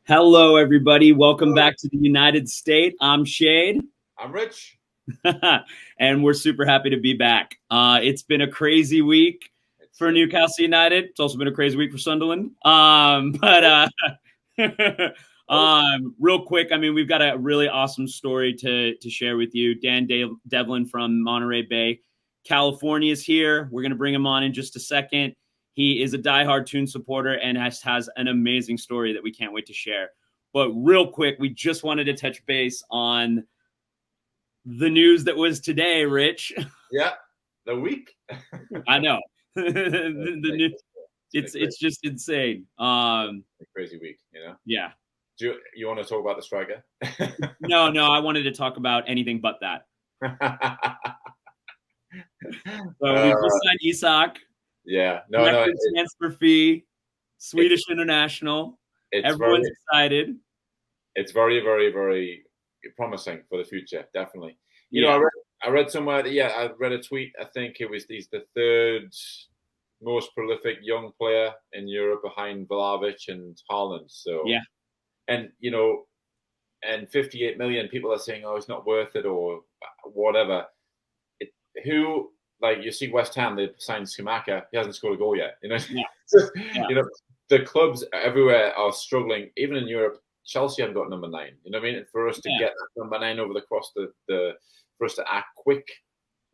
Hello, everybody. Welcome back to the United States. I'm Shade. I'm Rich. And we're super happy to be back. It's been a crazy week for Newcastle United. It's also been a crazy week for Sunderland. Real quick, I mean, we've got a really awesome story to share with you. Dan Devlin from Monterey Bay, California is here. We're going to bring him on in just a second. He is a diehard Toon supporter and has an amazing story that we can't wait to share. But real quick, we just wanted to touch base on the news that was today, Rich. Yeah, the week. I know. It's just insane. A crazy week, you know? Yeah. Do you want to talk about the striker? No, I wanted to talk about anything but that. So we just signed Isak. Yeah, no. Transfer fee, Swedish international. Everyone's excited. It's very, very, very promising for the future. Definitely. You know, I read somewhere that I read a tweet. I think he's the third most prolific young player in Europe behind Vlahovic and Haaland. So yeah, and you know, and 58 million people are saying, oh, it's not worth it or whatever. Like you see West Ham, they signed Schumacher. He hasn't scored a goal yet. You know, You know, the clubs everywhere are struggling. Even in Europe, Chelsea haven't got number 9. You know what I mean? For us to get number 9 over the cross, for us to act quick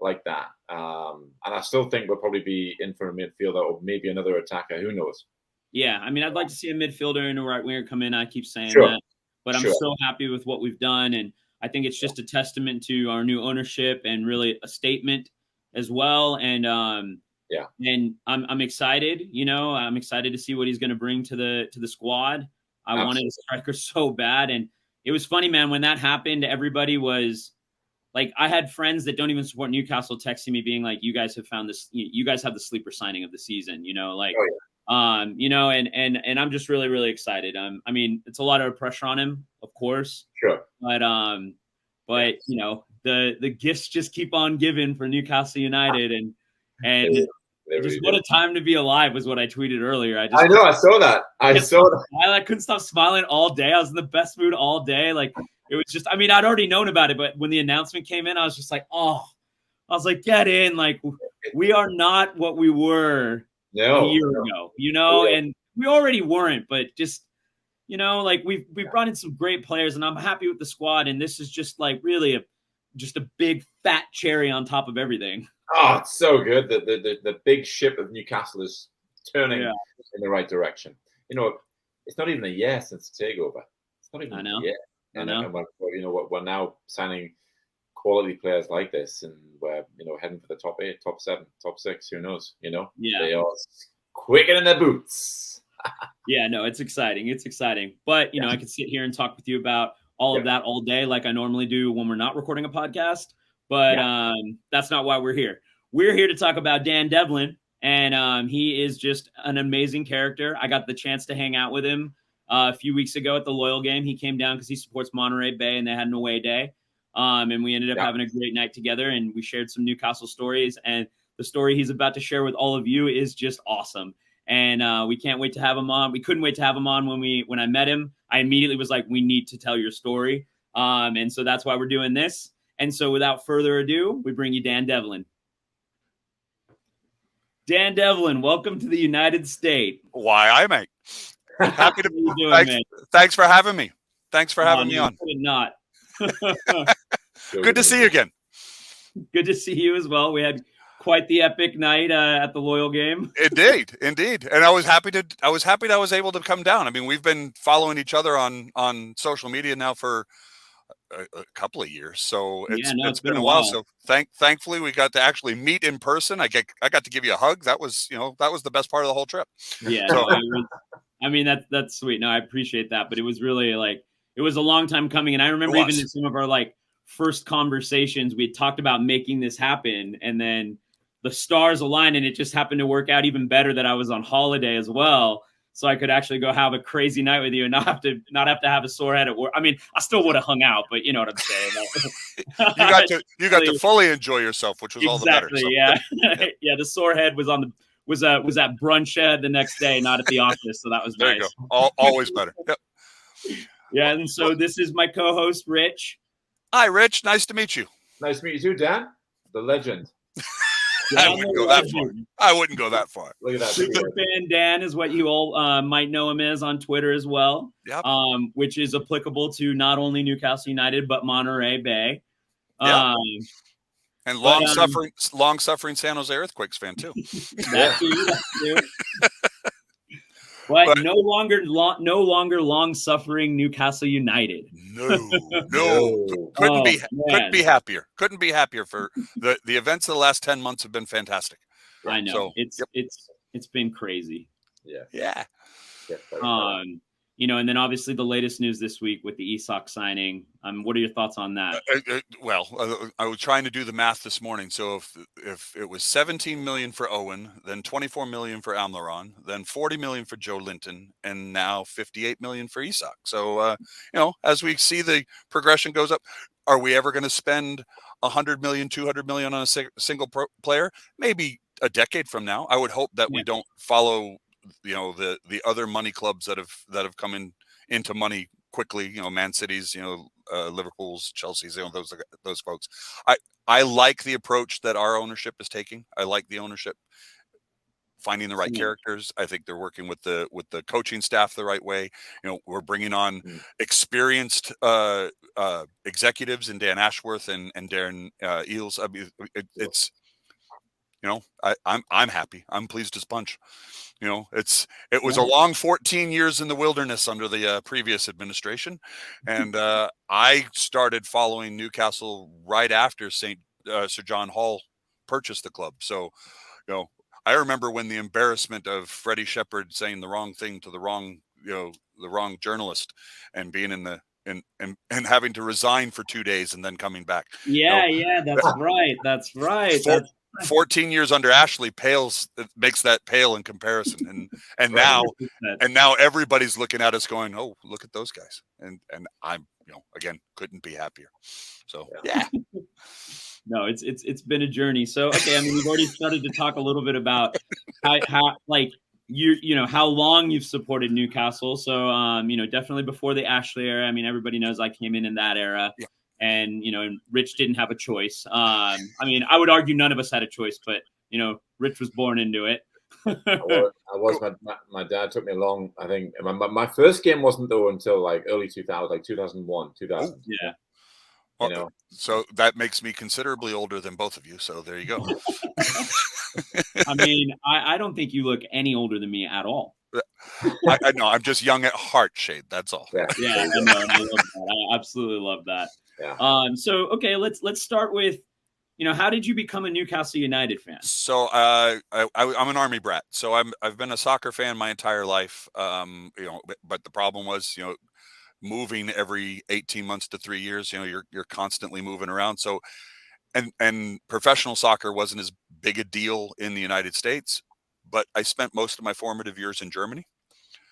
like that, and I still think we'll probably be in for a midfielder or maybe another attacker. Who knows? Yeah, I mean, I'd like to see a midfielder and a right winger come in. I keep saying that, but I'm so happy with what we've done, and I think it's just a testament to our new ownership and really a statement as well. And and I'm excited. You know, I'm excited to see what he's going to bring to the squad. I wanted a striker so bad, and it was funny, man. When that happened, everybody was like, I had friends that don't even support Newcastle texting me, being like, "You guys have found this. You guys have the sleeper signing of the season." You know, like, you know, and I'm just really, really excited. I mean, it's a lot of pressure on him, of course. Sure. But you know, the gifts just keep on giving for Newcastle United, and just what a time to be alive was what I tweeted earlier. I know. I saw that. I couldn't stop smiling all day. I was in the best mood all day. Like, it was just, I mean, I'd already known about it, but when the announcement came in, I was just like, I was like, get in. Like, we are not what we were a year ago, you know, and we already weren't, but just, you know, like we've brought in some great players, and I'm happy with the squad. And this is just like really just a big fat cherry on top of everything. Oh, it's so good. The big ship of Newcastle is turning in the right direction. You know, it's not even a year since the takeover. It's not even a year. I know. And we're now signing quality players like this, and we're heading for the top 8, top 7, top 6. Who knows? You know, they are quicker in their boots. Yeah, no, it's exciting. It's exciting. But you know, I could sit here and talk with you about all of that all day, like I normally do when we're not recording a podcast. But that's not why we're here. We're here to talk about Dan Devlin, and he is just an amazing character. I got the chance to hang out with him a few weeks ago at the Loyal game. He came down because he supports Monterey Bay, and they had an away day. And we ended up having a great night together, and we shared some Newcastle stories. And the story he's about to share with all of you is just awesome. And we can't wait to have him on. We couldn't wait to have him on when I met him. I immediately was like, we need to tell your story. And so that's why we're doing this. And so without further ado, we bring you Dan Devlin. Dan Devlin, welcome to the United States. Why, mate. Happy to be doing. Thanks for having me. Thanks for having me on. Not. Good to see you again. Good to see you as well. We had quite the epic night at the Loyal game. Indeed. And I was happy that I was able to come down. I mean, we've been following each other on social media now for a couple of years, so it's been a while. So thankfully we got to actually meet in person. I got to give you a hug. That was the best part of the whole trip. Yeah, so, I mean that's sweet. No, I appreciate that, but it was really like, it was a long time coming, and I remember even in some of our like first conversations, we had talked about making this happen, and then the stars aligned, and it just happened to work out even better that I was on holiday as well. So I could actually go have a crazy night with you and not have to have a sore head at work. I mean, I still would have hung out, but you know what I'm saying. you got to fully enjoy yourself, which was all the better. So. Yeah. Yeah. The sore head was at brunch the next day, not at the office. So that was there nice. You go. Always better. Yep. Yeah, and so this is my co-host, Rich. Hi, Rich. Nice to meet you. Nice to meet you too, Dan, the legend. I wouldn't go that far. I wouldn't go that far. Look at that. Superfan Dan is what you all might know him as on Twitter as well. Yep. Which is applicable to not only Newcastle United but Monterey Bay. Yep. And long-suffering San Jose Earthquakes fan too. That's too. But no longer long-suffering Newcastle United. No. Couldn't be happier. Couldn't be happier for the events of the last 10 months have been fantastic. I know. So, it's been crazy. Yeah. And then obviously the latest news this week with the Isak signing. What are your thoughts on that? I was trying to do the math this morning. So if it was 17 million for Owen, then 24 million for Almiron, then 40 million for Joe Linton, and now 58 million for Isak. So as we see the progression goes up, are we ever going to spend 100 million, 200 million on a single player? Maybe a decade from now. I would hope that we don't follow the other money clubs that have come into money quickly, Man City's, Liverpool's, Chelsea's, those folks. I like the approach that our ownership is taking. I like the ownership finding the right characters. I think they're working with the coaching staff the right way. We're bringing on experienced executives in Dan Ashworth and Darren Eales. I mean, I'm happy. I'm pleased as punch. It was a long 14 years in the wilderness under the previous administration. And I started following Newcastle right after Sir John Hall purchased the club. So, I remember when the embarrassment of Freddie Shepherd saying the wrong thing to the wrong journalist and being and having to resign for 2 days and then coming back. Yeah, that's right. 14 years under Ashley makes that pale in comparison. And now everybody's looking at us going, oh, look at those guys. And I'm, again, couldn't be happier. So, yeah. No, it's been a journey. So, okay. I mean, we've already started to talk a little bit about how how long you've supported Newcastle. So, definitely before the Ashley era. I mean, everybody knows I came in that era. Yeah. And, Rich didn't have a choice. I mean, I would argue none of us had a choice, but, Rich was born into it. I was. My dad took me along. I think my first game wasn't though until early 2000, 2001, 2000. Yeah. Well, so that makes me considerably older than both of you. So there you go. I mean, I don't think you look any older than me at all. I know. I'm just young at heart, Shade. That's all. Yeah, I know. And I love that. I absolutely love that. Yeah. So okay, let's start with, how did you become a Newcastle United fan? So I'm an Army brat. So I've been a soccer fan my entire life. But the problem was, moving every 18 months to 3 years. You're constantly moving around. So and professional soccer wasn't as big a deal in the United States, but I spent most of my formative years in Germany.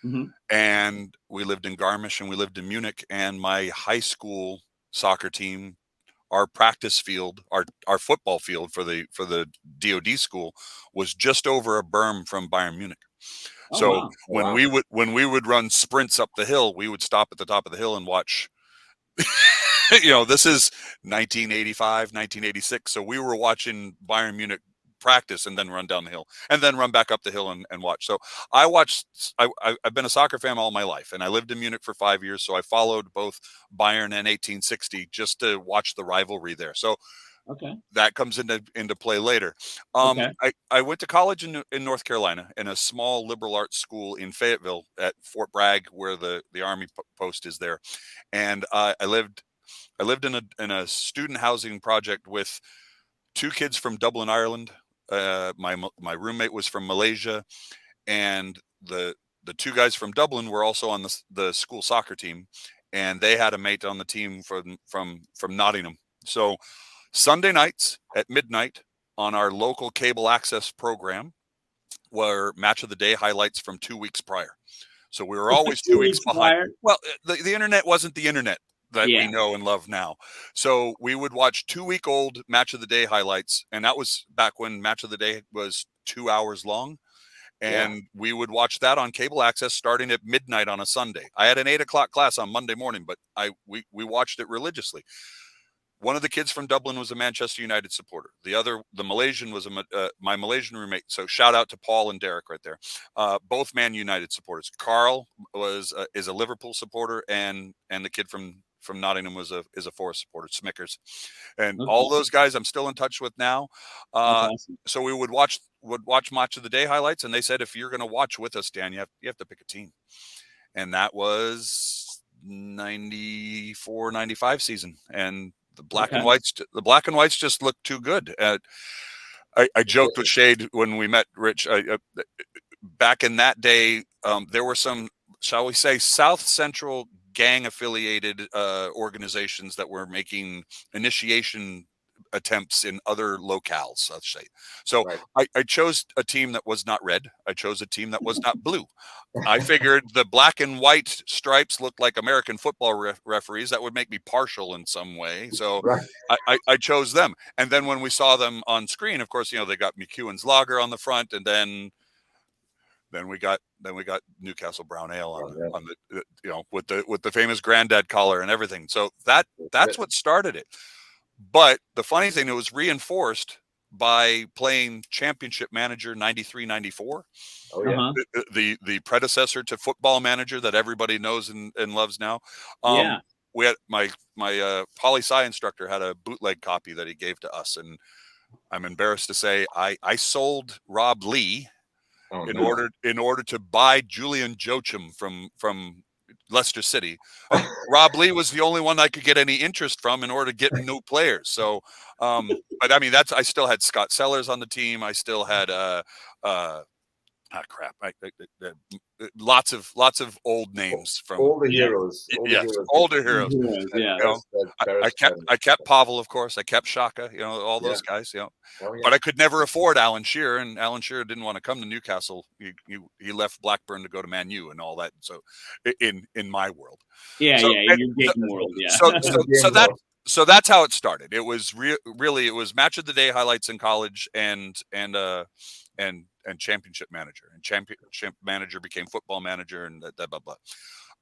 Mm-hmm. And we lived in Garmisch and we lived in Munich, and my high school soccer team, our practice field, our football field for the DoD school was just over a berm from Bayern Munich. So when we would run sprints up the hill, we would stop at the top of the hill and watch. This is 1985, 1986. So we were watching Bayern Munich practice and then run down the hill and then run back up the hill and watch. So I've been a soccer fan all my life, and I lived in Munich for 5 years. So I followed both Bayern and 1860 just to watch the rivalry there. So that comes into play later. I went to college in North Carolina in a small liberal arts school in Fayetteville at Fort Bragg, where the Army post is there. And I lived in a student housing project with 2 kids from Dublin, Ireland. My roommate was from Malaysia, and the 2 guys from Dublin were also on the school soccer team, and they had a mate on the team from Nottingham. So Sunday nights at midnight on our local cable access program were match of the day highlights from 2 weeks prior. So we were always 2 weeks behind. Well, the internet wasn't the internet that we know and love now. So we would watch 2-week-old match of the day highlights. And that was back when match of the day was 2 hours long. And we would watch that on cable access starting at midnight on a Sunday. I had an 8 o'clock class on Monday morning, but we watched it religiously. One of the kids from Dublin was a Manchester United supporter. The Malaysian was my Malaysian roommate. So shout out to Paul and Derek right there. Both Man United supporters. Carl is a Liverpool supporter, and the kid from Nottingham is a Forest supporter, Smickers, and all those guys I'm still in touch with now. Awesome. So we would watch Match of the Day highlights, and they said, if you're going to watch with us, Dan, you have to pick a team, and that was 94, 95 season, and the black and whites just looked too good. I joked with Shade when we met Rich. Back in that day, there were some, shall we say, South Central gang affiliated organizations that were making initiation attempts in other locales, let's say. So I chose a team that was not red. I chose a team that was not blue. I figured the black and white stripes looked like American football referees. That would make me partial in some way. So I chose them. And then when we saw them on screen, of course, they got McEwen's Lager on the front, and then we got Newcastle Brown Ale on the with the famous granddad collar and everything. So that's what started it. But the funny thing, it was reinforced by playing Championship Manager 93, 94. Oh yeah. The predecessor to Football Manager that everybody knows and loves now. We had my poli-sci instructor had a bootleg copy that he gave to us, and I'm embarrassed to say I sold Rob Lee in order to buy Julian Joachim from Leicester City. Rob Lee was the only one I could get any interest from in order to get new players. So, but I mean, I still had Scott Sellers on the team. I still had lots of old names from older heroes. Older heroes. I kept Pavel, of course. I kept Shaka. All those guys. But I could never afford Alan Shearer, and Alan Shearer didn't want to come to Newcastle. He left Blackburn to go to Man U and all that. So, in my world, in your game world, So that's how it started. It was really it was Match of the Day highlights in college and Championship Manager, and Championship Manager became Football Manager, and blah blah blah.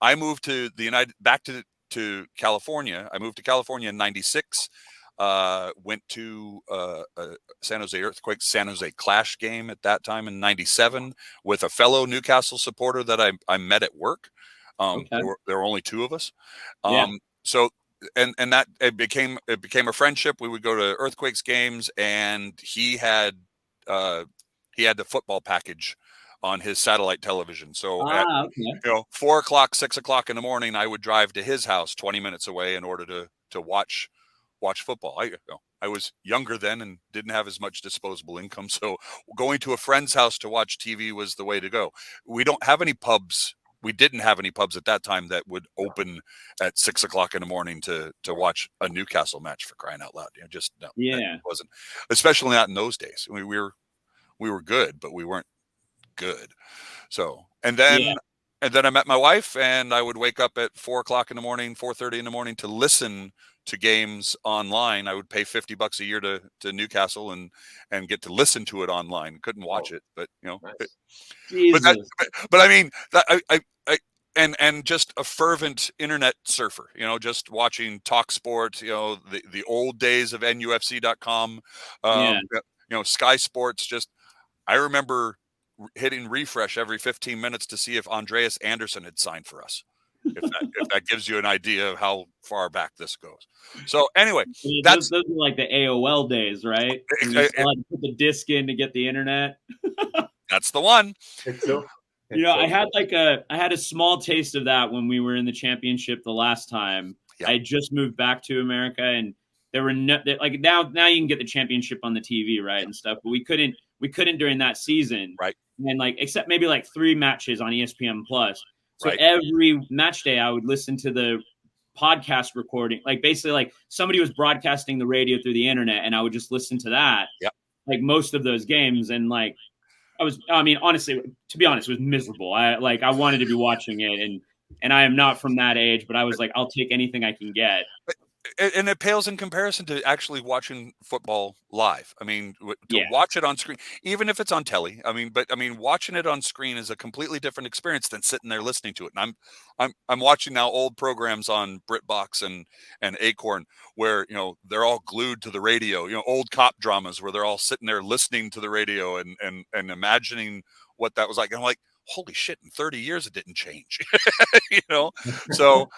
I moved to back to California. I moved to California in '96. Went to San Jose Earthquakes, San Jose Clash game at that time in '97 with a fellow Newcastle supporter that I met at work. There were only two of us. So and that it became a friendship. We would go to Earthquakes games, and he had the football package on his satellite television. So at 4 o'clock, 6 o'clock in the morning, I would drive to his house 20 minutes away in order to watch football. I was younger then and didn't have as much disposable income. So going to a friend's house to watch TV was the way to go. We don't have any pubs. We didn't have any pubs at that time that would open at 6 o'clock in the morning to watch a Newcastle match, for crying out loud. It wasn't, especially not in those days. We were good, but we weren't good. So, and then I met my wife, and I would wake up at 4 o'clock in the morning, 4:30 in the morning to listen to games online. I would pay $50 a year to Newcastle and get to listen to it online. Couldn't watch it, but but I mean, and just a fervent internet surfer, just watching Talk Sport, the old days of NUFC.com, Sky Sports. I remember hitting refresh every 15 minutes to see if Andreas Anderson had signed for us. If that gives you an idea of how far back this goes. So anyway, those are like the AOL days, right? You had to put the disc in to get the internet. That's the one. I had a small taste of that when we were in the championship the last time. I had just moved back to America, and there were now you can get the championship on the TV, right, and stuff, but we couldn't during that season, right? And except maybe 3 matches on ESPN Plus. So every match day, I would listen to the podcast recording. Basically, somebody was broadcasting the radio through the internet, and I would just listen to that. Most of those games, and honestly, to be honest, it was miserable. I wanted to be watching it, and I am not from that age, but I was I'll take anything I can get. And it pales in comparison to actually watching football live. I mean, to watch it on screen, even if it's on telly. I mean, watching it on screen is a completely different experience than sitting there listening to it. And I'm watching now old programs on BritBox and Acorn where they're all glued to the radio. Old cop dramas where they're all sitting there listening to the radio and imagining what that was like. And I'm like, holy shit! In 30 years, it didn't change. So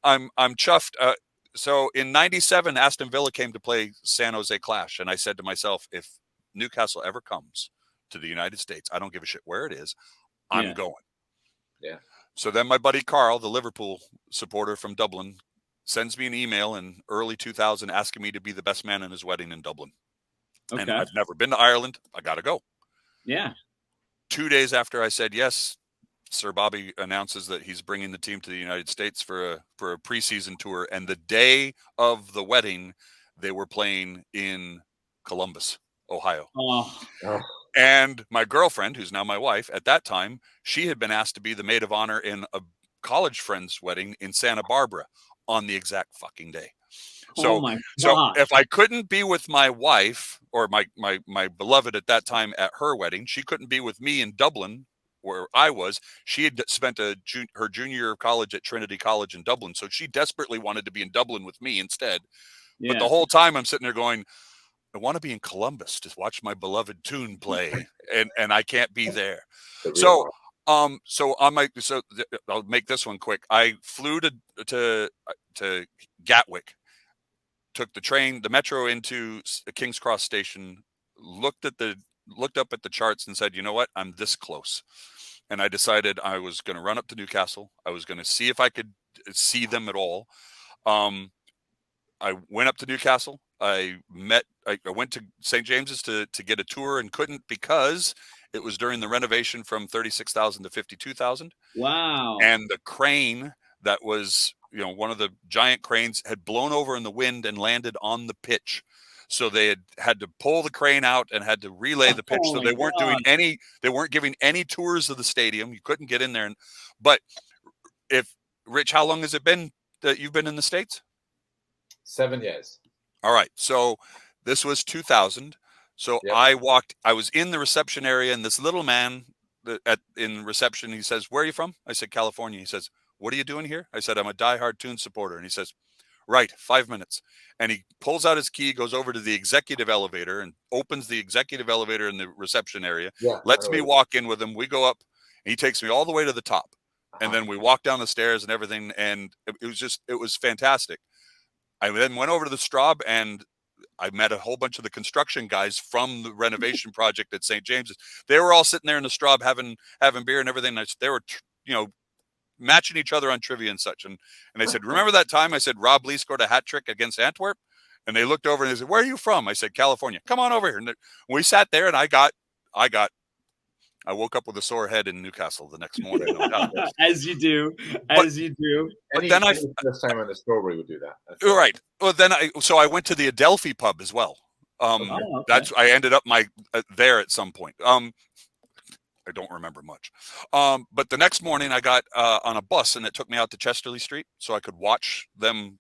I'm chuffed. So in '97, Aston Villa came to play San Jose Clash, and I said to myself, if Newcastle ever comes to the United States, I don't give a shit where it is, I'm going. Yeah. So then my buddy Carl, the Liverpool supporter from Dublin, sends me an email in early 2000 asking me to be the best man in his wedding in Dublin. Okay. And I've never been to Ireland. I got to go. Yeah. 2 days after I said yes, Sir Bobby announces that he's bringing the team to the United States for a preseason tour. And the day of the wedding, they were playing in Columbus, Ohio. Oh. And my girlfriend, who's now my wife, at that time, she had been asked to be the maid of honor in a college friend's wedding in Santa Barbara on the exact fucking day. So if I couldn't be with my wife or my beloved at that time at her wedding, she couldn't be with me in Dublin, where I was. She had spent her junior year of college at Trinity College in Dublin, so she desperately wanted to be in Dublin with me instead. Yeah. But the whole time I'm sitting there going, I want to be in Columbus to watch my beloved tune play, and I can't be there. So I'll make this one quick. I flew to Gatwick, took the metro into King's Cross Station, looked up at the charts and said, you know what, I'm this close. And I decided I was going to run up to Newcastle. I was going to see if I could see them at all. I went up to Newcastle. I went to St. James's to get a tour and couldn't because it was during the renovation from 36,000 to 52,000. Wow. And the crane that was, one of the giant cranes had blown over in the wind and landed on the pitch. So they had to pull the crane out and had to relay the pitch. So they weren't giving any tours of the stadium. You couldn't get in there. But Rich, how long has it been that you've been in the States? 7 years. All right. So this was 2000. So yep. I was in the reception area, and this little man in reception, he says, where are you from? I said, California. He says, what are you doing here? I said, I'm a diehard Toon supporter. And he says, right, 5 minutes. And he pulls out his key, goes over to the executive elevator and opens the executive elevator in the reception area. Yeah, lets me walk in with him. We go up, and he takes me all the way to the top. And then we walk down the stairs and everything. And it was fantastic. I then went over to the Straub, and I met a whole bunch of the construction guys from the renovation project at St. James's. They were all sitting there in the Straub having beer and everything. They were, matching each other on trivia and such. And they said, remember that time? I said, Rob Lee scored a hat trick against Antwerp? And they looked over and they said, where are you from? I said, California. Come on over here. And we sat there, and I woke up with a sore head in Newcastle the next morning. As you do. But then first time on the Strawberry would do that. Right. Well, then I went to the Adelphi pub as well. Okay. I ended up there at some point. I don't remember much. But the next morning I got on a bus, and it took me out to Chesterley Street so I could watch them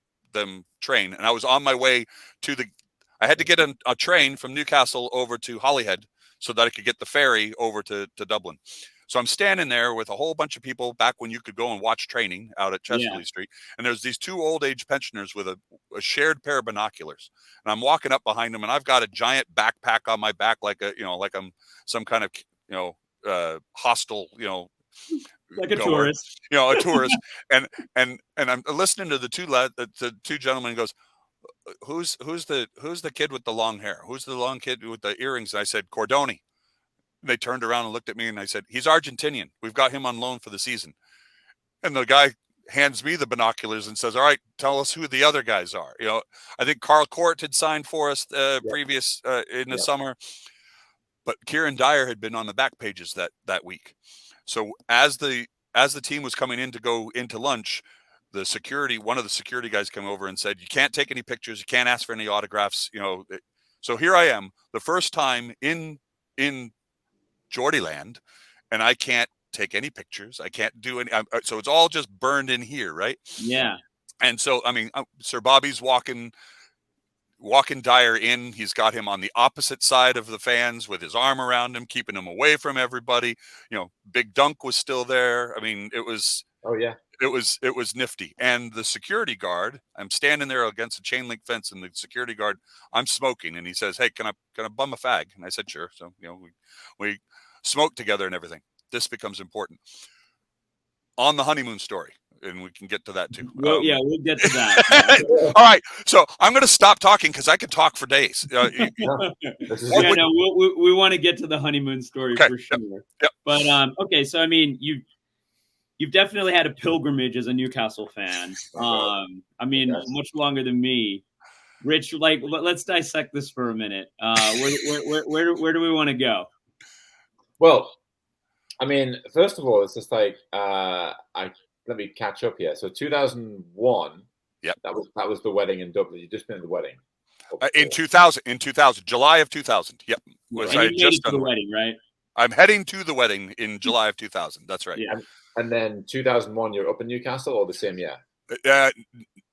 train. And I was on my way I had to get a train from Newcastle over to Holyhead so that I could get the ferry over to Dublin. So I'm standing there with a whole bunch of people back when you could go and watch training out at Chesterley Street. And there's these two old age pensioners with a shared pair of binoculars. And I'm walking up behind them, and I've got a giant backpack on my back, like I'm some kind of, hostile, like a tourist, a tourist. and I'm listening to the two gentlemen, and goes, who's the kid with the long hair? Who's the long kid with the earrings? And I said, Cordoni. They turned around and looked at me, and I said, he's Argentinian. We've got him on loan for the season. And the guy hands me the binoculars and says, all right, tell us who the other guys are. I think Carl Court had signed for us previous in the summer, but Kieran Dyer had been on the back pages that week. So as the team was coming in to go into lunch, one of the security guys came over and said, you can't take any pictures. You can't ask for any autographs. So here I am, the first time in Geordieland, and I can't take any pictures. I can't do any. So it's all just burned in here, right? Yeah. And so, I mean, Sir Bobby's walking Dyer in. He's got him on the opposite side of the fans with his arm around him, keeping him away from everybody. Big Dunk was still there. I mean, it was. Oh yeah. It was nifty. And the security guard, I'm standing there against a chain link fence, and the security guard, I'm smoking, and he says, "Hey, can I bum a fag?" And I said, "Sure." So we smoked together and everything. This becomes important on the honeymoon story, and we can get to that too. Well, we'll get to that. All right, so I'm going to stop talking because I could talk for days. We want to get to the honeymoon story for sure. Yep. But okay, so I mean, you've definitely had a pilgrimage as a Newcastle fan. I mean, much longer than me. Rich, like, let's dissect this for a minute. Where do we want to go? Well, I mean, first of all, it's just like let me catch up here. So 2001. Yep. That was the wedding in Dublin. You just been at the wedding. In 2000, July of 2000. Yep. Was I just done the wedding, right? I'm heading to the wedding in July of 2000. That's right. Yeah. And then 2001, you're up in Newcastle, or the same year?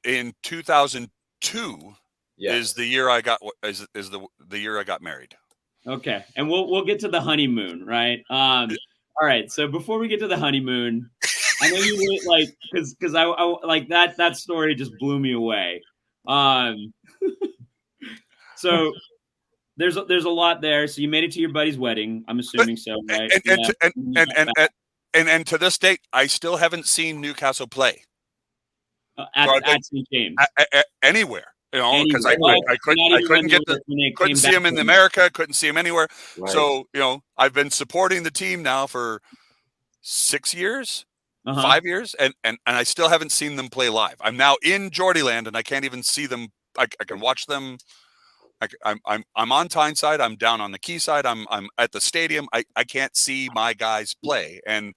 In 2002 is the year I got the year I got married. Okay, and we'll get to the honeymoon, right? All right. So before we get to the honeymoon, I know you really like because I like that story just blew me away. So there's a lot there. So you made it to your buddy's wedding. I'm assuming so, right? And to this date, I still haven't seen Newcastle play at St. James anywhere. Because I couldn't see him in America, couldn't see him anywhere. Right. So I've been supporting the team now for 6 years, 5 years, and I still haven't seen them play live. I'm now in Geordieland, and I can't even see them. I can watch them. I'm on Tyneside. I'm down on the quayside. I'm at the stadium. I can't see my guys play, and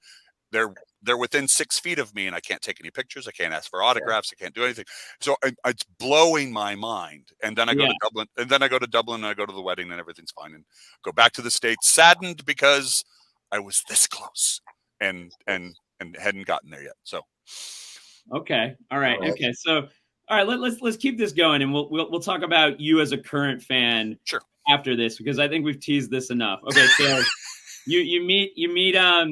they're within 6 feet of me, and I can't take any pictures. I can't ask for autographs. I can't do anything. So it's blowing my mind. And then I go to Dublin, and then I go to Dublin, and I go to the wedding, and everything's fine, and go back to the States, saddened because I was this close and hadn't gotten there yet. So, okay, all right, okay, so. All right, let's keep this going, and we'll talk about you as a current fan after this, because I think we've teased this enough. Okay, so you meet. I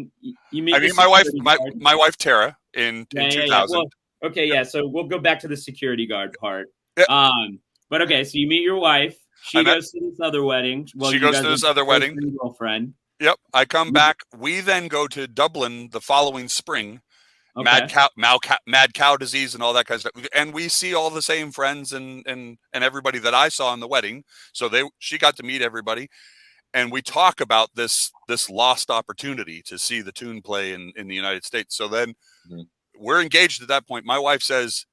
mean, my wife Tara in 2000. Yeah. Well, okay, so we'll go back to the security guard part. But okay, so you meet your wife. She goes to this other wedding. Well, she goes to this other wedding. Girlfriend. Yep. I come back. We then go to Dublin the following spring. Okay. Mad cow disease and all that kind of stuff, and we see all the same friends and everybody that I saw in the wedding. So she got to meet everybody, and we talk about this lost opportunity to see the Toon play in the United States. So then we're engaged at that point. My wife says,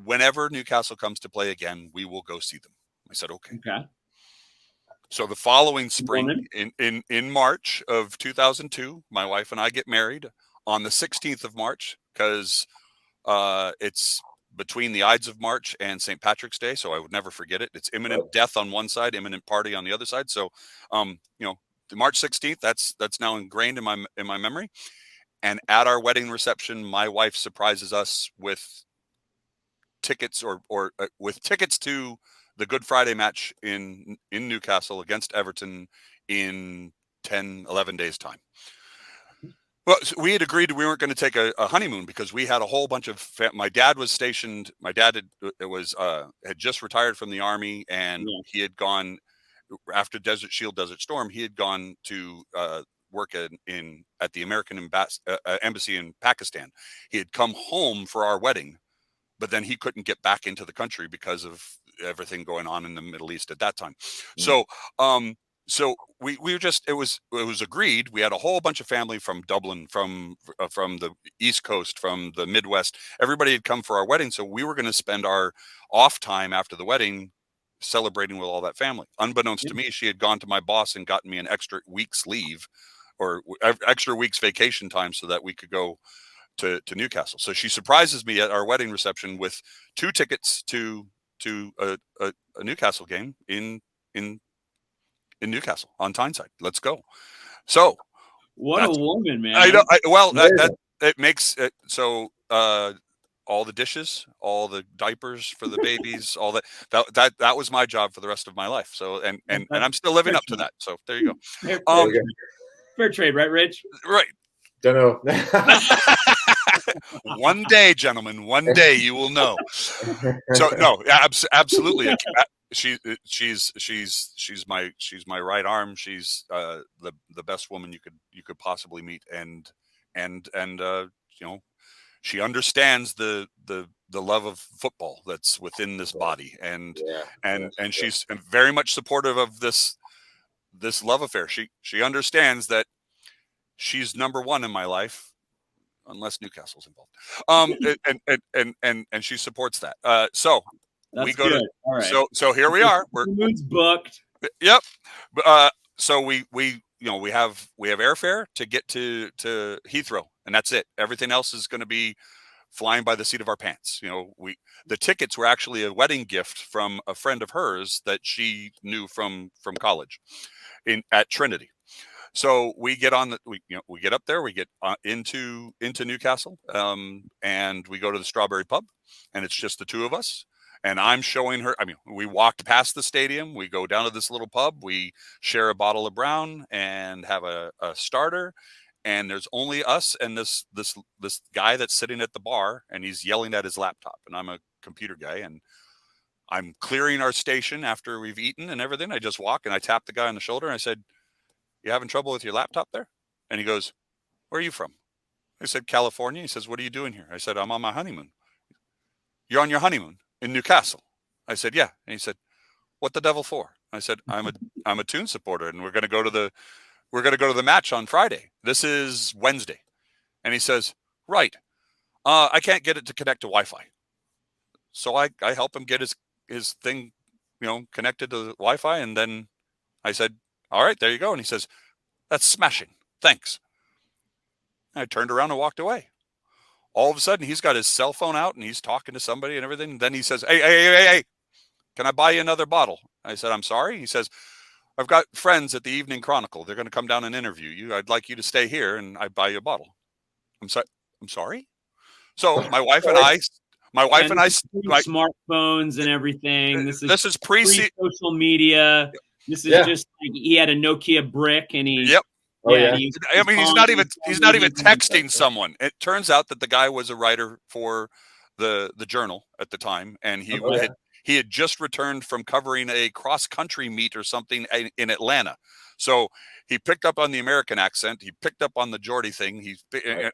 whenever Newcastle comes to play again, we will go see them. I said, okay. So the following spring, in March of 2002, my wife and I get married on the 16th of March, because it's between the Ides of March and St. Patrick's Day, so I would never forget it. It's imminent death on one side, imminent party on the other side. So, the March 16th, that's now ingrained in my memory. And at our wedding reception, my wife surprises us with tickets with tickets to the Good Friday match in Newcastle against Everton in 10-11 days time. Well, so we had agreed we weren't going to take a honeymoon, because we had a whole bunch of my dad was stationed. My dad had just retired from the army, and he had gone after Desert Storm. He had gone to work at the American embassy in Pakistan. He had come home for our wedding, but then he couldn't get back into the country because of everything going on in the Middle East at that time. So we were just, it was agreed. We had a whole bunch of family from Dublin, from the East Coast, from the Midwest. Everybody had come for our wedding. So we were going to spend our off time after the wedding celebrating with all that family. Unbeknownst to me, she had gone to my boss and gotten me an extra week's leave, or extra week's vacation time, so that we could go to Newcastle. So she surprises me at our wedding reception with 2 tickets to a Newcastle game in Newcastle on Tyneside. Let's go. So what a woman, man. I know. It makes it so. all the dishes, all the diapers for the babies, all that was my job for the rest of my life. So and I'm still living up to that. So there you go. Fair trade, right, Rich? Right. Don't know. One day, gentlemen, one day you will know. So no, absolutely. She's my right arm. She's the best woman you could possibly meet, and she understands the love of football that's within this body, and she's very much supportive of this love affair. She understands that she's number one in my life, unless Newcastle's involved. And she supports that. So that's we go good. to all right. So here we are. We're moon's booked. Yep. So we have airfare to get to Heathrow, and that's it. Everything else is going to be flying by the seat of our pants. The tickets were actually a wedding gift from a friend of hers that she knew from college at Trinity. So we get on we get up there, we get into Newcastle, and we go to the Strawberry Pub, and it's just the two of us. And I'm showing her. I mean, we walked past the stadium. We go down to this little pub. We share a bottle of brown and have a starter. And there's only us and this guy that's sitting at the bar, and he's yelling at his laptop. And I'm a computer guy, and I'm clearing our station after we've eaten and everything. I just walk and I tap the guy on the shoulder and I said, "You having trouble with your laptop there?" And he goes, "Where are you from?" I said, "California." He says, "What are you doing here?" I said, "I'm on my honeymoon." "You're on your honeymoon in Newcastle?" I said, "Yeah." And he said, "What the devil for?" I said, I'm a Toon supporter, and we're going to go to the match on Friday. This is Wednesday." And he says, "Right. I can't get it to connect to Wi-Fi." So I help him get his thing, connected to the Wi-Fi. And then I said, "All right, there you go." And he says, "That's smashing. Thanks." And I turned around and walked away. All of a sudden, he's got his cell phone out and he's talking to somebody and everything. And then he says, Hey, can I buy you another bottle?" I said, "I'm sorry." He says, "I've got friends at the Evening Chronicle. They're going to come down and interview you. I'd like you to stay here and I buy you a bottle." I'm sorry. So my wife and I, smartphones and everything. This is pre-social media. This is just like he had a Nokia brick and he. Yep. Oh, yeah. I mean, he's not even texting someone. It turns out that the guy was a writer for the Journal at the time, and he had just returned from covering a cross-country meet or something in Atlanta. So he picked up on the American accent. He picked up on the Geordie thing.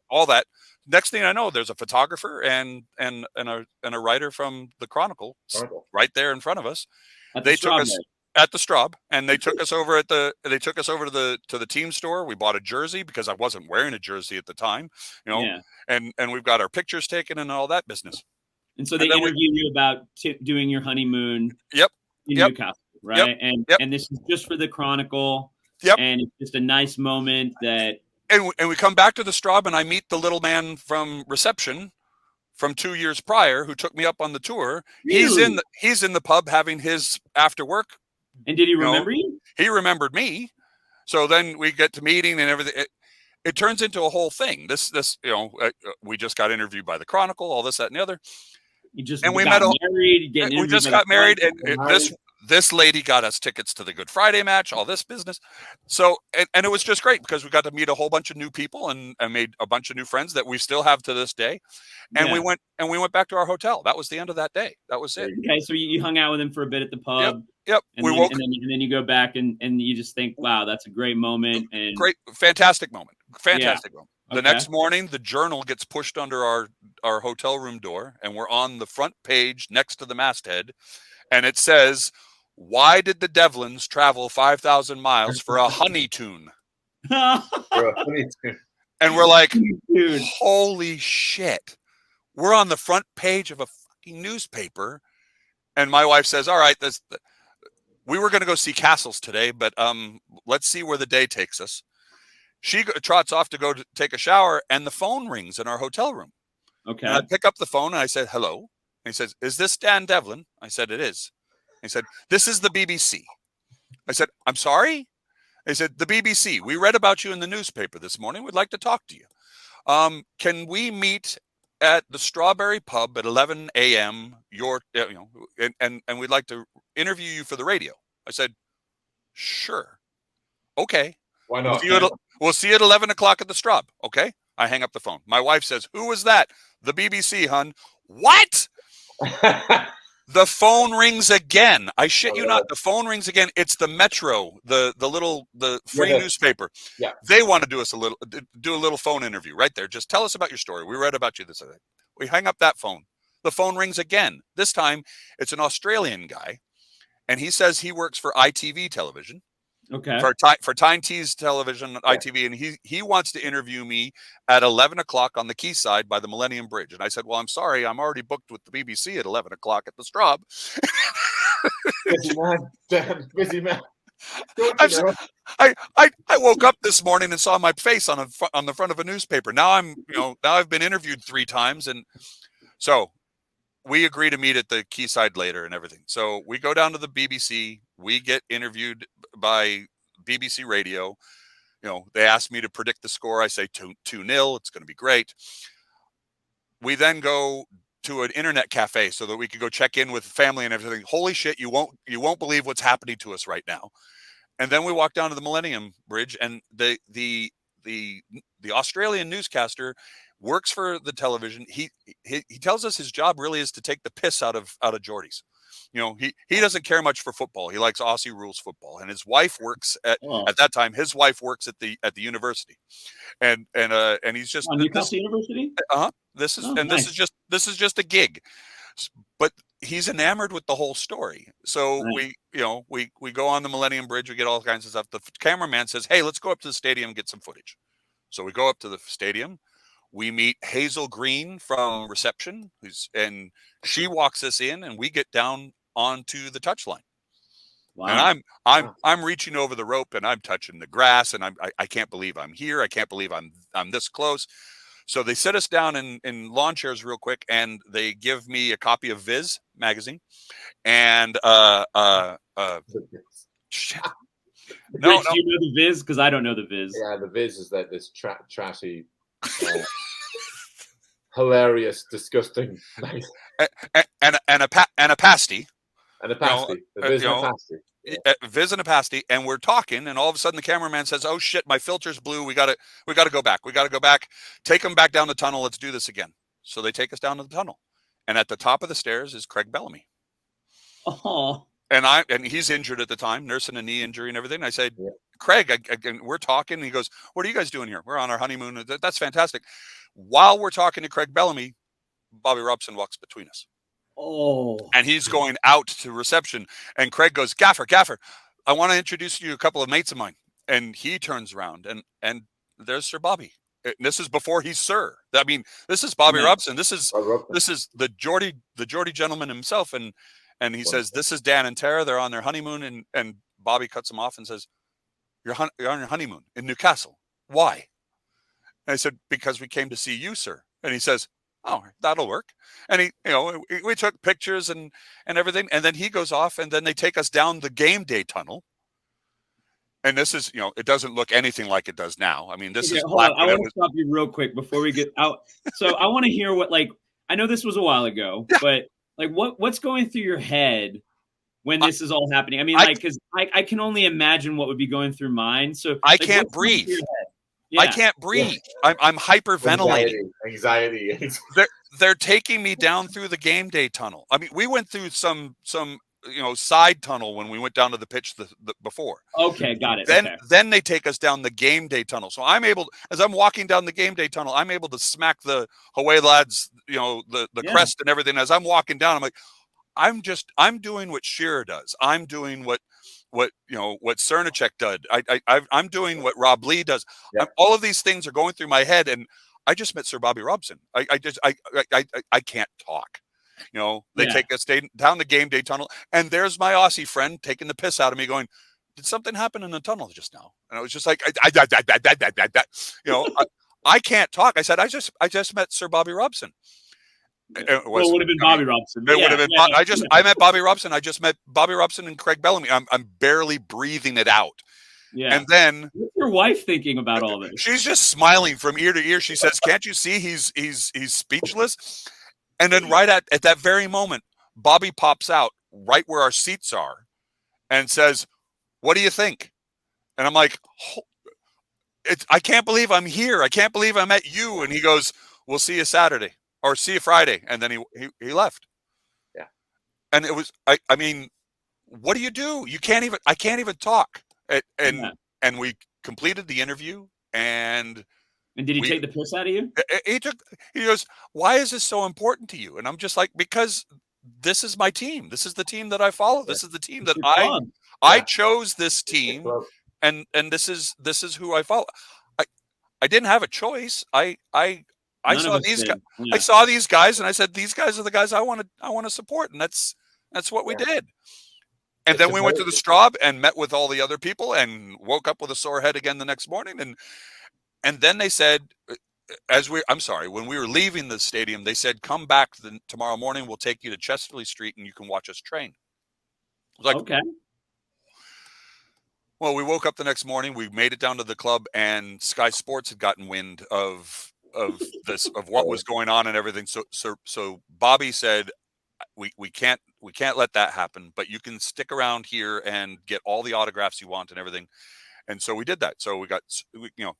All that. Next thing I know, there's a photographer and a writer from the Chronicle right there in front of us. They took us at the Straub, and they took us over to the team store. We bought a jersey because I wasn't wearing a jersey at the time, and we've got our pictures taken and all that business. And so they interviewed you about doing your honeymoon. Yep. In Newcastle, right? Yep. And this is just for the Chronicle. Yep. And it's just a nice moment that. And we come back to the Straub, and I meet the little man from reception from 2 years prior who took me up on the tour. Really? He's in the pub having his after work. And did he remember you? He remembered me. So then we get to meeting and everything. It turns into a whole thing. We just got interviewed by the Chronicle, all this, that, and the other. We just got married, and this lady got us tickets to the Good Friday match, all this business. So, and it was just great because we got to meet a whole bunch of new people and made a bunch of new friends that we still have to this day. And we went back to our hotel. That was the end of that day. That was it. Okay, so you hung out with him for a bit at the pub. Yep. And then you go back and you just think, wow, that's a great moment. And fantastic moment. The next morning, the Journal gets pushed under our hotel room door, and we're on the front page next to the masthead, and it says, "Why did the Devlins travel 5,000 miles for a honeytoon?" And we're like, dude, holy shit. We're on the front page of a fucking newspaper. And my wife says, "All right, we were going to go see Castles today, but let's see where the day takes us." She trots off to go to take a shower, and the phone rings in our hotel room. Okay. And I pick up the phone, and I said, "Hello." And he says, "Is this Dan Devlin?" I said, "It is." He said, "This is the BBC." I said, "I'm sorry?" He said, "The BBC. We read about you in the newspaper this morning. We'd like to talk to you. Can we meet at the Strawberry Pub at 11 a.m. And we'd like to interview you for the radio. I said, sure. Okay. Why not? We'll see you at 11 o'clock at the Straub. Okay. I hang up the phone. My wife says, who was that? The BBC, hun. What? The phone rings again. I shit you not. The phone rings again. It's the Metro, the free newspaper. Yeah. They want to do a little phone interview right there. Just tell us about your story. We read about you this other day. We hang up that phone. The phone rings again. This time it's an Australian guy, and he says he works for ITV television. Okay. For Tyne T's television, ITV, and he wants to interview me at 11 o'clock on the quayside by the Millennium Bridge. And I said, well, I'm sorry, I'm already booked with the BBC at 11 o'clock at the Straub. Busy man, Dan, busy man. I woke up this morning and saw my face on the front of a newspaper. Now now I've been interviewed 3 times, and so we agree to meet at the quayside later and everything. So we go down to the BBC. We get interviewed by BBC Radio. They asked me to predict the score. I say 2-0. It's going to be great. We then go to an internet cafe so that we could go check in with family and everything. Holy shit, you won't believe what's happening to us right now. And then we walk down to the Millennium Bridge, and the Australian newscaster works for the television. He tells us his job really is to take the piss out of Geordies. He doesn't care much for football. He likes Aussie rules football, and his wife works at that time. His wife works at the university, and he's just Newcastle University. This is just a gig, but he's enamored with the whole story. So we go on the Millennium Bridge. We get all kinds of stuff. The cameraman says, "Hey, let's go up to the stadium and get some footage." So we go up to the stadium. We meet Hazel Green from reception, and she walks us in, and we get down onto the touchline. Wow. And I'm reaching over the rope, and I'm touching the grass, and I can't believe I'm here. I can't believe I'm this close. So they sit us down in lawn chairs real quick, and they give me a copy of Viz magazine, and shit. No, do you know the Viz? Because I don't know the Viz. Yeah, the Viz is that this trashy, hilarious, disgusting, and a pasty. And a pasty. The Viz and a pasty. Viz and a pasty, and we're talking, and all of a sudden the cameraman says, "Oh shit, my filter's blue. We gotta go back. We gotta go back. Take them back down the tunnel. Let's do this again." So they take us down to the tunnel, and at the top of the stairs is Craig Bellamy. Oh. And he's injured at the time, nursing a knee injury and everything. I said, Craig, we're talking. And he goes, "What are you guys doing here?" "We're on our honeymoon." That's fantastic. While we're talking to Craig Bellamy, Bobby Robson walks between us. Oh. And he's going out to reception. And Craig goes, Gaffer, I want to introduce you to a couple of mates of mine." And he turns around, and there's Sir Bobby. And this is before he's Sir. I mean, this is Bobby Robson. This is the Geordie gentleman himself. And he says, "This is Dan and Tara. They're on their honeymoon." And Bobby cuts him off and says, You're on your honeymoon in Newcastle. Why?" And I said, "Because we came to see you, sir." And he says, "Oh, that'll work." And we took pictures and everything. And then he goes off, and then they take us down the game day tunnel. And this is, it doesn't look anything like it does now. I mean, this is. Hold on. I want to stop you real quick before we get out. So I want to hear I know this was a while ago, but what's going through your head when this is all happening? I mean, because I can only imagine what would be going through mine. So I can't breathe. Yeah. I can't breathe. Yeah. I'm hyperventilating. Anxiety. They're taking me down through the game day tunnel. I mean, we went through some side tunnel when we went down to the pitch before. Okay, got it. Then they take us down the game day tunnel. So I'm able, as I'm walking down the game day tunnel, I'm able to smack the Hawaii lads, the crest and everything. As I'm walking down, I'm like, I'm doing what Shearer does. I'm doing what Cernacek did. I'm doing what Rob Lee does. Yeah. All of these things are going through my head, and I just met Sir Bobby Robson. I can't talk. They take us down the game day tunnel, and there's my Aussie friend taking the piss out of me, going, "Did something happen in the tunnel just now?" And I was just like, I can't talk. I said, I just met Sir Bobby Robson. It would have been Bobby Robson. It would have been. I met Bobby Robson. I just met Bobby Robson and Craig Bellamy. I'm barely breathing it out, Yeah. And then what's your wife thinking about all this? She's just smiling from ear to ear. She says, "Can't you see he's speechless?" And then right at that very moment, Bobby pops out right where our seats are and says, "What do you think?" And I'm like, I can't believe I'm here. I can't believe I met you. And he goes, "We'll see you Saturday or see you Friday." And then he left. Yeah. And it was, I mean, what do? I can't even talk. And we completed the interview, and did he take the piss out of you? He goes, "Why is this so important to you?" And I'm just like, because this is my team. This is the team that I follow. This is the team that I chose this team, and this is who I follow. I didn't have a choice. I saw these guys. I saw these guys, and I said, "These guys are the guys I want to support," and that's what we did. And then we went to the Straub and met with all the other people, and woke up with a sore head again the next morning. And then they said, when we were leaving the stadium, they said, "Come back tomorrow morning. We'll take you to Chesterley Street, and you can watch us train." I was like, okay. Well, we woke up the next morning. We made it down to the club, and Sky Sports had gotten wind of what was going on and everything. So Bobby said, we can't let that happen, but you can stick around here and get all the autographs you want and everything. And so we did that. So we got,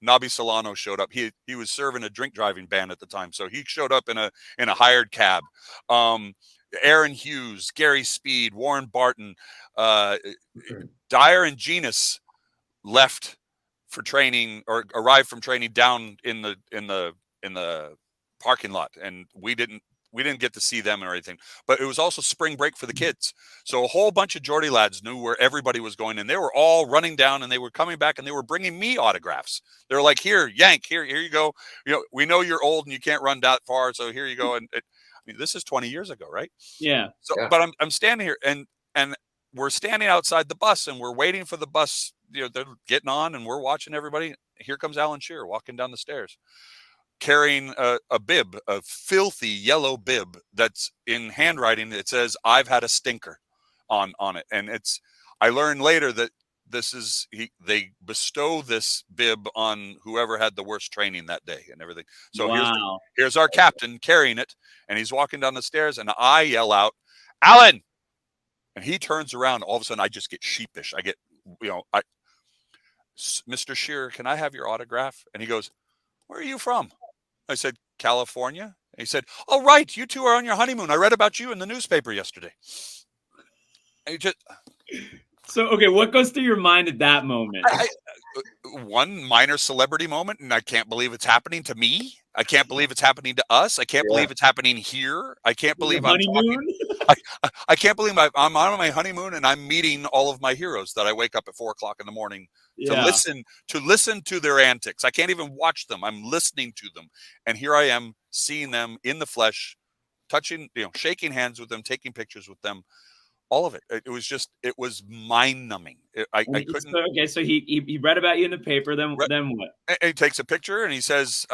Nobby Solano showed up. He was serving a drink driving ban at the time, so he showed up in a hired cab. Aaron Hughes, Gary Speed, Warren Barton, Dyer and Genus left for training, or arrived from training down in the parking lot, and we didn't get to see them or anything. But it was also spring break for the kids, so a whole bunch of Geordie lads knew where everybody was going, and they were all running down, and they were coming back, and they were bringing me autographs. They were like, "Here, Yank, here you go. We know you're old and you can't run that far, so here you go." And this is 20 years ago, right? Yeah. So, yeah. But I'm standing here, and we're standing outside the bus, and we're waiting for the bus. They're getting on, and we're watching everybody. Here comes Alan Shearer walking down the stairs, carrying a bib, a filthy yellow bib that's in handwriting. It says, "I've had a stinker" on it. And I learned later that they bestow this bib on whoever had the worst training that day and everything. So wow. here's our captain carrying it, and he's walking down the stairs, and I yell out, "Alan!" And he turns around. All of a sudden, I just get sheepish. I get, "Mr. Shearer, can I have your autograph?" And he goes, "Where are you from?" I said, "California." And he said, "Oh, right. You two are on your honeymoon. I read about you in the newspaper yesterday." And so, okay, what goes through your mind at that moment? One minor celebrity moment, and I can't believe it's happening to me. I can't believe it's happening to us. I can't believe it's happening here. I can't believe I'm talking. I can't believe I'm on my honeymoon, and I'm meeting all of my heroes that I wake up at 4:00 in the morning to listen to their antics. I can't even watch them. I'm listening to them, and here I am seeing them in the flesh, touching, shaking hands with them, taking pictures with them. All of it. It was mind numbing. I couldn't. Okay, so he read about you in the paper. Then what? And he takes a picture, and he says,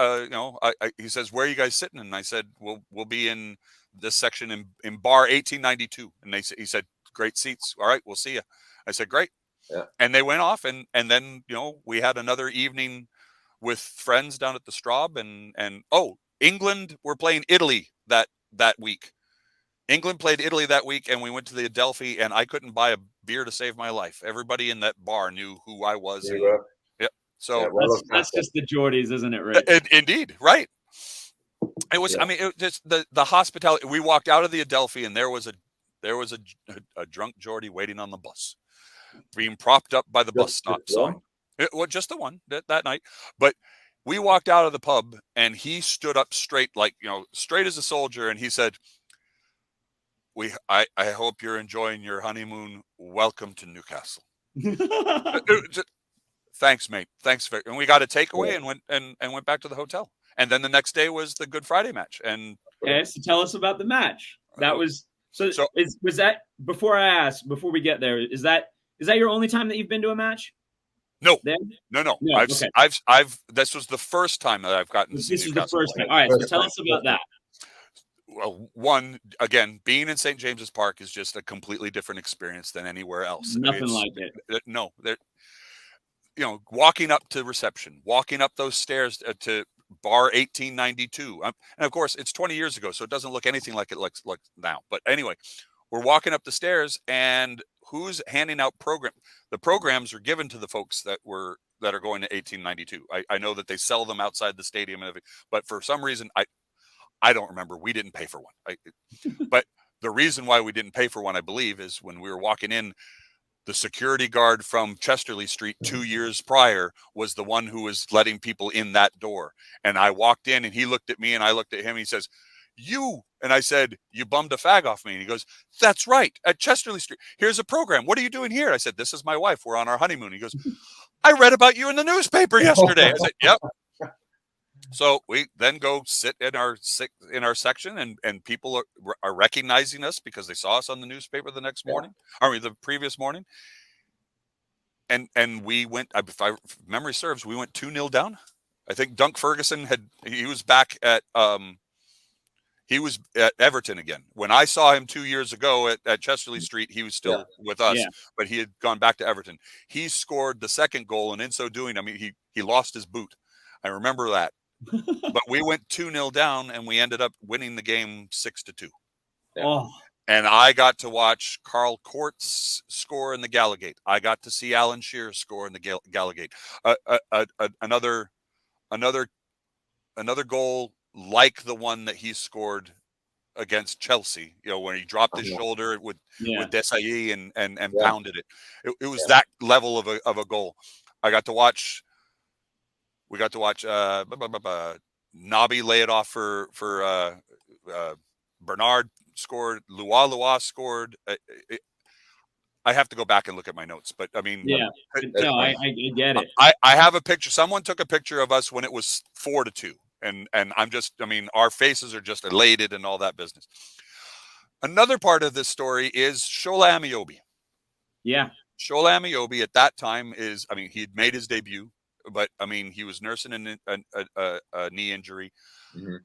he says, "Where are you guys sitting?" And I said, "We'll be in this section in bar 1892." And he said, "Great seats. All right, we'll see you." I said, "Great." Yeah. And they went off, and then we had another evening with friends down at the Straub, and England were playing Italy that week. England played Italy that week, and we went to the Adelphi, and I couldn't buy a beer to save my life. Everybody in that bar knew who I was. Yep. So that's just the Geordies, isn't it, Rick? Indeed, right. It was. Yeah. I mean, it just the hospitality. We walked out of the Adelphi, and there was a drunk Geordie waiting on the bus, being propped up by the bus stop sign. Just the one that night, but. We walked out of the pub, and he stood up straight, straight as a soldier, and he said, I hope you're enjoying your honeymoon. Welcome to Newcastle." Thanks, mate. Thanks. And we got a takeaway and went back to the hotel. And then the next day was the Good Friday match. And okay, so tell us about the match. That was was that before we get there, is that your only time that you've been to a match? No. I've this was the first time that I've gotten to see Newcastle. This is the first time. All right, so tell us about that. Well, one, again, being in St. James's Park is just a completely different experience than anywhere else. Nothing like it. No, walking up to reception, walking up those stairs to bar 1892. And of course, it's 20 years ago, so it doesn't look anything like it looks like now. But anyway, we're walking up the stairs, and who's handing out the programs are given to the folks that are going to 1892. I know that they sell them outside the stadium and everything, but for some reason I don't remember. We didn't pay for one. But the reason why we didn't pay for one, I believe, is when we were walking in, the security guard from Chesterley Street 2 years prior was the one who was letting people in that door. And I walked in, and he looked at me, and I looked at him. He says, "You," and I said, "You bummed a fag off me." And he goes, "That's right, at Chesterley Street. Here's a program. What are you doing here?" I said, "This is my wife. We're on our honeymoon." He goes, "I read about you in the newspaper yesterday." I said, "Yep." So we then go sit in our section, and people are recognizing us because they saw us on the newspaper the next morning, the previous morning. And we went, if memory serves, we went 2-0 down. I think Dunk Ferguson he was back at Everton again. When I saw him 2 years ago at Chesterley Street, he was still with us, but he had gone back to Everton. He scored the second goal, and in so doing, he lost his boot. I remember that. But we went 2-0 down, and we ended up winning the game 6-2. Oh. And I got to watch Carl Courts score in the Gallowgate. I got to see Alan Shearer score in the Gallowgate. Another goal like the one that he scored against Chelsea, when he dropped his shoulder with Desailly and pounded it. It was that level of a goal. We got to watch Nobby lay it off for Bernard scored. Lua scored. I have to go back and look at my notes, but I mean, I get it. I have a picture. Someone took a picture of us when it was 4-2, and our faces are just elated and all that business. Another part of this story is Shola Amiobi. Yeah, Shola Amiobi at that time he had made his debut. But he was nursing a knee injury. Mm-hmm.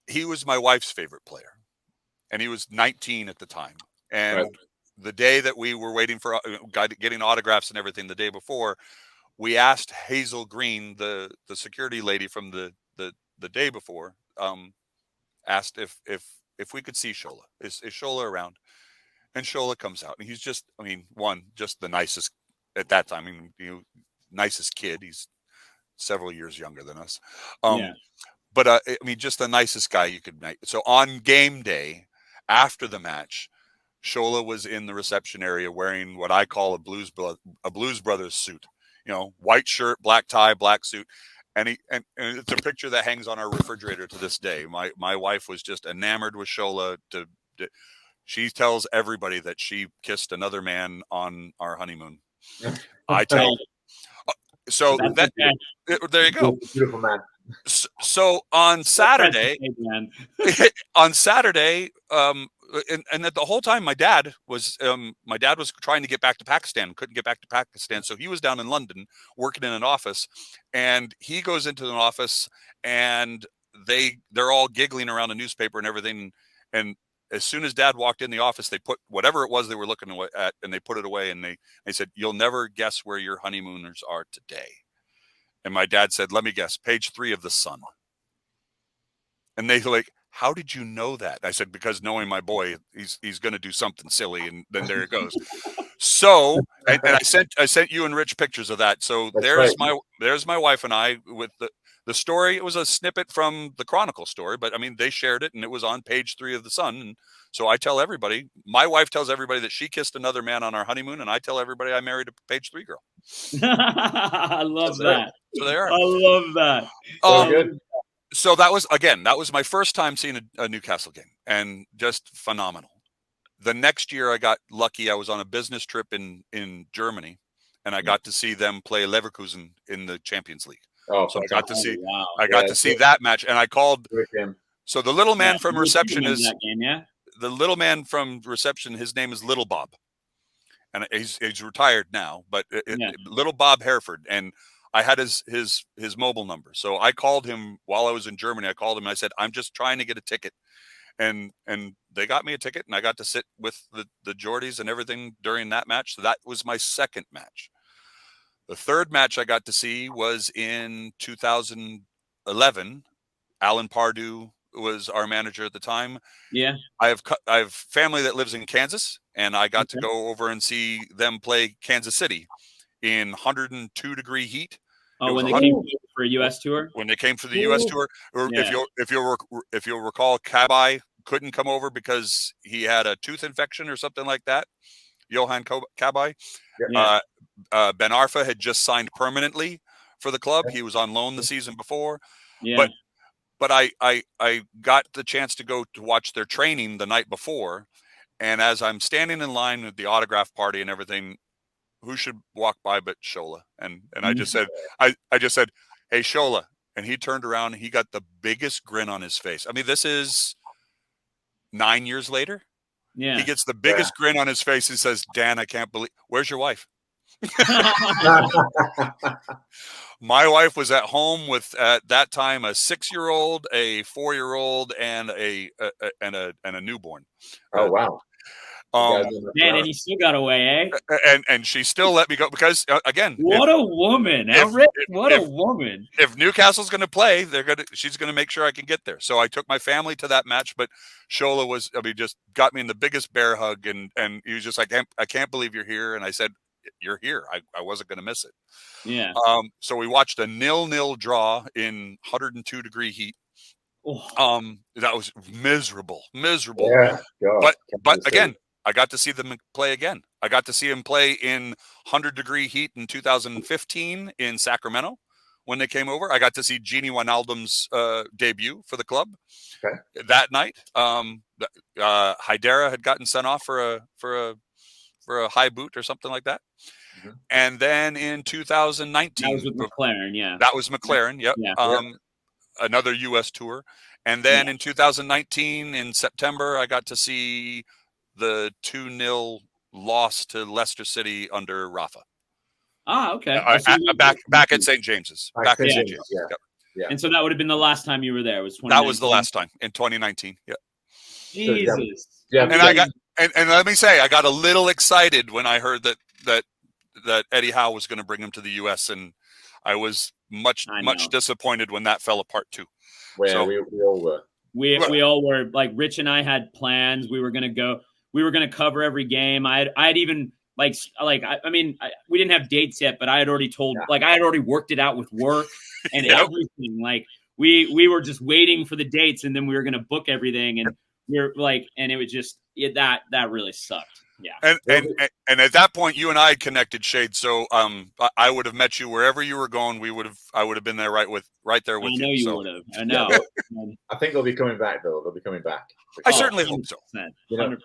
He was my wife's favorite player, and he was 19 at the time. And the day that we were waiting for getting autographs and everything, the day before, we asked Hazel Green, the security lady from the day before, asked if we could see Shola. Is Shola around? And Shola comes out, and he's just the nicest at that time. Nicest kid. He's several years younger than us. But just the nicest guy you could make. So on game day, after the match, Shola was in the reception area wearing what I call a Blues Brothers suit. White shirt, black tie, black suit. And it's a picture that hangs on our refrigerator to this day. My wife was just enamored with Shola. She tells everybody that she kissed another man on our honeymoon. I tell. So there you go. Beautiful man. So on Saturday, and that the whole time my dad was trying to get back to Pakistan, couldn't get back to Pakistan. So he was down in London working in an office, and he goes into an office, and they're all giggling around a newspaper and everything. And as soon as Dad walked in the office, they put whatever it was they were looking at, and they put it away, and they said, "You'll never guess where your honeymooners are today." And my dad said, "Let me guess, page 3 of the Sun." And they were like, "How did you know that?" I said, "Because knowing my boy, he's going to do something silly," and then there it goes. So, and I sent you and Rich pictures of that. So there's my wife and I with the story. It was a snippet from the Chronicle story, but they shared it, and it was on page 3 of the Sun. And so I tell everybody, my wife tells everybody that she kissed another man on our honeymoon, and I tell everybody I married a page 3 girl. I love that. So they are. I love that. Good. So that was my first time seeing a Newcastle game, and just phenomenal. The next year I got lucky. I was on a business trip in Germany, and I got to see them play Leverkusen in the Champions League. Oh, so I got to see to see that match, and I called. So the little man from reception the little man from reception. His name is Little Bob, and he's retired now, but Little Bob Hereford, and I had his mobile number. So I called him while I was in Germany. I called him and I said, "I'm just trying to get a ticket," and they got me a ticket, and I got to sit with the Geordies and everything during that match. So that was my second match. The third match I got to see was in 2011. Alan Pardue was our manager at the time. Yeah. I have family that lives in Kansas, and I got to go over and see them play Kansas City in 102-degree heat. Oh, when they came for a U.S. tour? When they came for the U.S. tour. Or if you'll recall, Cabai couldn't come over because he had a tooth infection or something like that. Johan Cabai. Yeah. Ben Arfa had just signed permanently for the club. He was on loan the season before. Yeah. But I got the chance to go to watch their training the night before. And as I'm standing in line with the autograph party and everything, who should walk by but Shola? And I just said, I just said, hey, Shola. And he turned around and he got the biggest grin on his face. I mean, this is 9 years later. Yeah. He gets the biggest grin on his face. He says, Dan, I can't believe, where's your wife? My wife was at home with, at that time, a 6-year-old, a 4-year-old, and a newborn. Oh, wow. Man, and he still got away, eh? And she still let me go because, again, what a woman! What a woman! If Newcastle's going to play, she's going to make sure I can get there. So I took my family to that match, but Shola just got me in the biggest bear hug, and he was just like, I can't believe you're here. And I said, you're here. I wasn't going to miss it. Yeah. So we watched a 0-0 draw in 102-degree heat. Oh. That was miserable. Yeah. But again, I got to see them play again. I got to see him play in 100-degree heat in 2015 in Sacramento when they came over. I got to see Gini Wijnaldum's debut for the club that night. Haidara had gotten sent off for a high boot or something like that. Mm-hmm. And then in 2019, that was with McLaren. Yeah, that was McLaren. Yep. Yeah. Another U.S. tour. And then in 2019, in September, I got to see the 2-0 loss to Leicester City under Rafa. Ah, okay. Back at St. James's. Back at St. James's. Yeah. And so that would have been the last time you were there. That was the last time in 2019. Yeah. Jesus. Yeah. And I got and let me say, I got a little excited when I heard that Eddie Howe was going to bring him to the U.S. and I was much disappointed when that fell apart too. Well, we all were. We all were. Like Rich and I had plans. We were going to go. We were going to cover every game. I'd even we didn't have dates yet, but I had already told. I had already worked it out with work and everything. Like we were just waiting for the dates, and then we were going to book everything, and and it was just that really sucked. Yeah. And at that point, you and I connected, Shade. So I would have met you wherever you were going. I would have been there right there with you. I know you would have. I know. I think they'll be coming back, though. They'll be coming back. I certainly hope so. You know,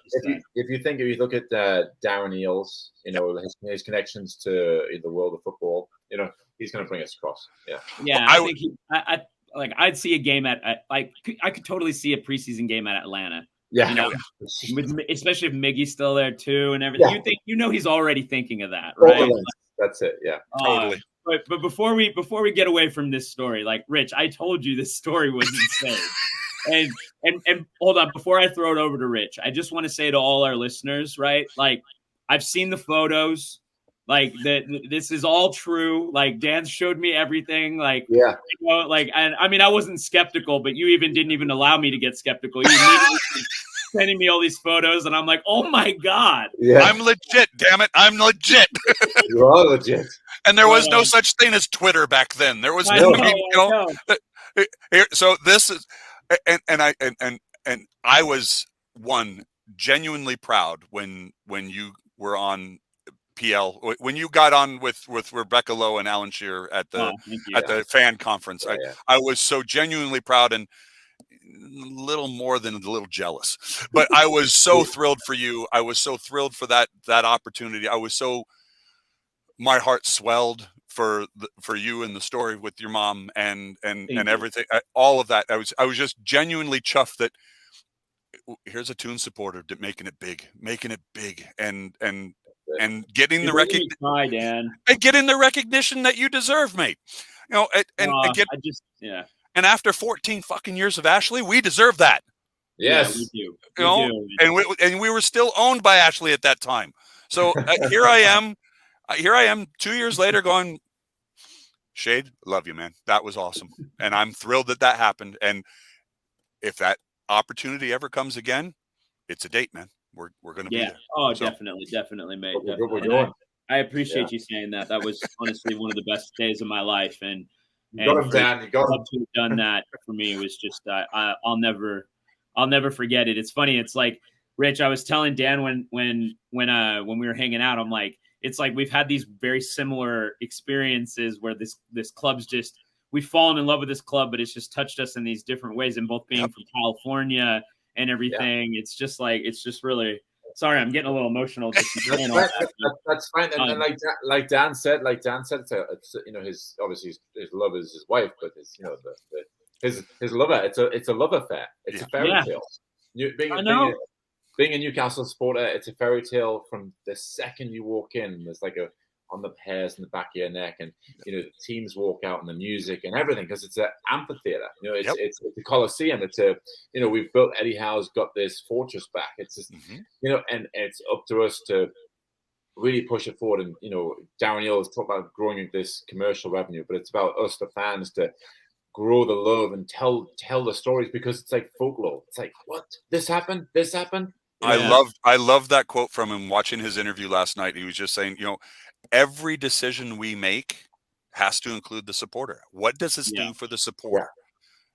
if you look at Darren Eales, his connections to the world of football, he's going to bring us across. Yeah. Yeah. I think I'd see a game I could totally see a preseason game at Atlanta. Yeah, especially if Miggy's still there too, and everything. Yeah. He's already thinking of that, right? That's it. Yeah, totally. But before we get away from this story, like Rich, I told you this story was insane. and hold on, before I throw it over to Rich, I just want to say to all our listeners, right? Like, I've seen the photos. Like this is all true. Like Dan showed me everything. Like, and I mean, I wasn't skeptical, but you didn't even allow me to get skeptical. You immediately sending me all these photos, and I'm like, oh my God. Yeah. I'm legit, damn it. I'm legit. You are legit. And there was no such thing as Twitter back then. There was So this is and I was genuinely proud when you were on PL, when you got on with Rebecca Lowe and Alan Shearer at the fan conference. I was so genuinely proud and a little more than a little jealous, but I was so thrilled for you. I was so thrilled for that opportunity. My heart swelled for you and the story with your mom and everything, all of that. I was just genuinely chuffed that here's a Toon supporter making it big and getting the recognition, and getting the recognition that you deserve, mate. And after 14 fucking years of Ashley, we deserve that. Yes, we do. And we were still owned by Ashley at that time. So here I am. here I am 2 years later going, Shade, love you, man. That was awesome. And I'm thrilled that happened. And if that opportunity ever comes again, it's a date, man. We're going to be there. Oh, so. Definitely, mate. We're going. I appreciate you saying that. That was honestly one of the best days of my life. And you got him, Dan. You got him. To have done that for me, it was just, I'll never forget it. It's funny. It's like, Rich, I was telling Dan when we were hanging out, I'm like, it's like we've had these very similar experiences where this club's just, we've fallen in love with this club, but it's just touched us in these different ways. And both being from California and everything, it's just really. Sorry, I'm getting a little emotional. Just that's fine. And like Dan said, it's his obviously his love is his wife, but his lover. It's a love affair. It's a fairy tale. Being a Newcastle supporter, it's a fairy tale from the second you walk in. There's like on the hairs in the back of your neck, and the teams walk out and the music and everything, because it's an amphitheater. It's a Coliseum. It's we've built, Eddie Howe's got this fortress back. It's just and it's up to us to really push it forward. And Darren Hill has talked about growing this commercial revenue, but it's about us, the fans, to grow the love and tell the stories, because it's like folklore. It's like, what? This happened. I love that quote from him. Watching his interview last night, he was just saying, every decision we make has to include the supporter. What does this do for the supporter?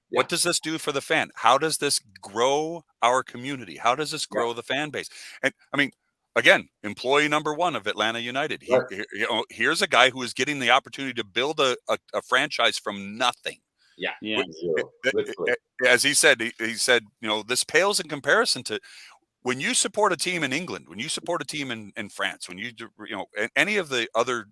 What does this do for the fan? How does this grow our community? How does this grow the fan base? And I mean, again, employee number one of Atlanta United. Here's a guy who is getting the opportunity to build a franchise from nothing. As he said, this pales in comparison to when you support a team in England, when you support a team in France, when you any of the other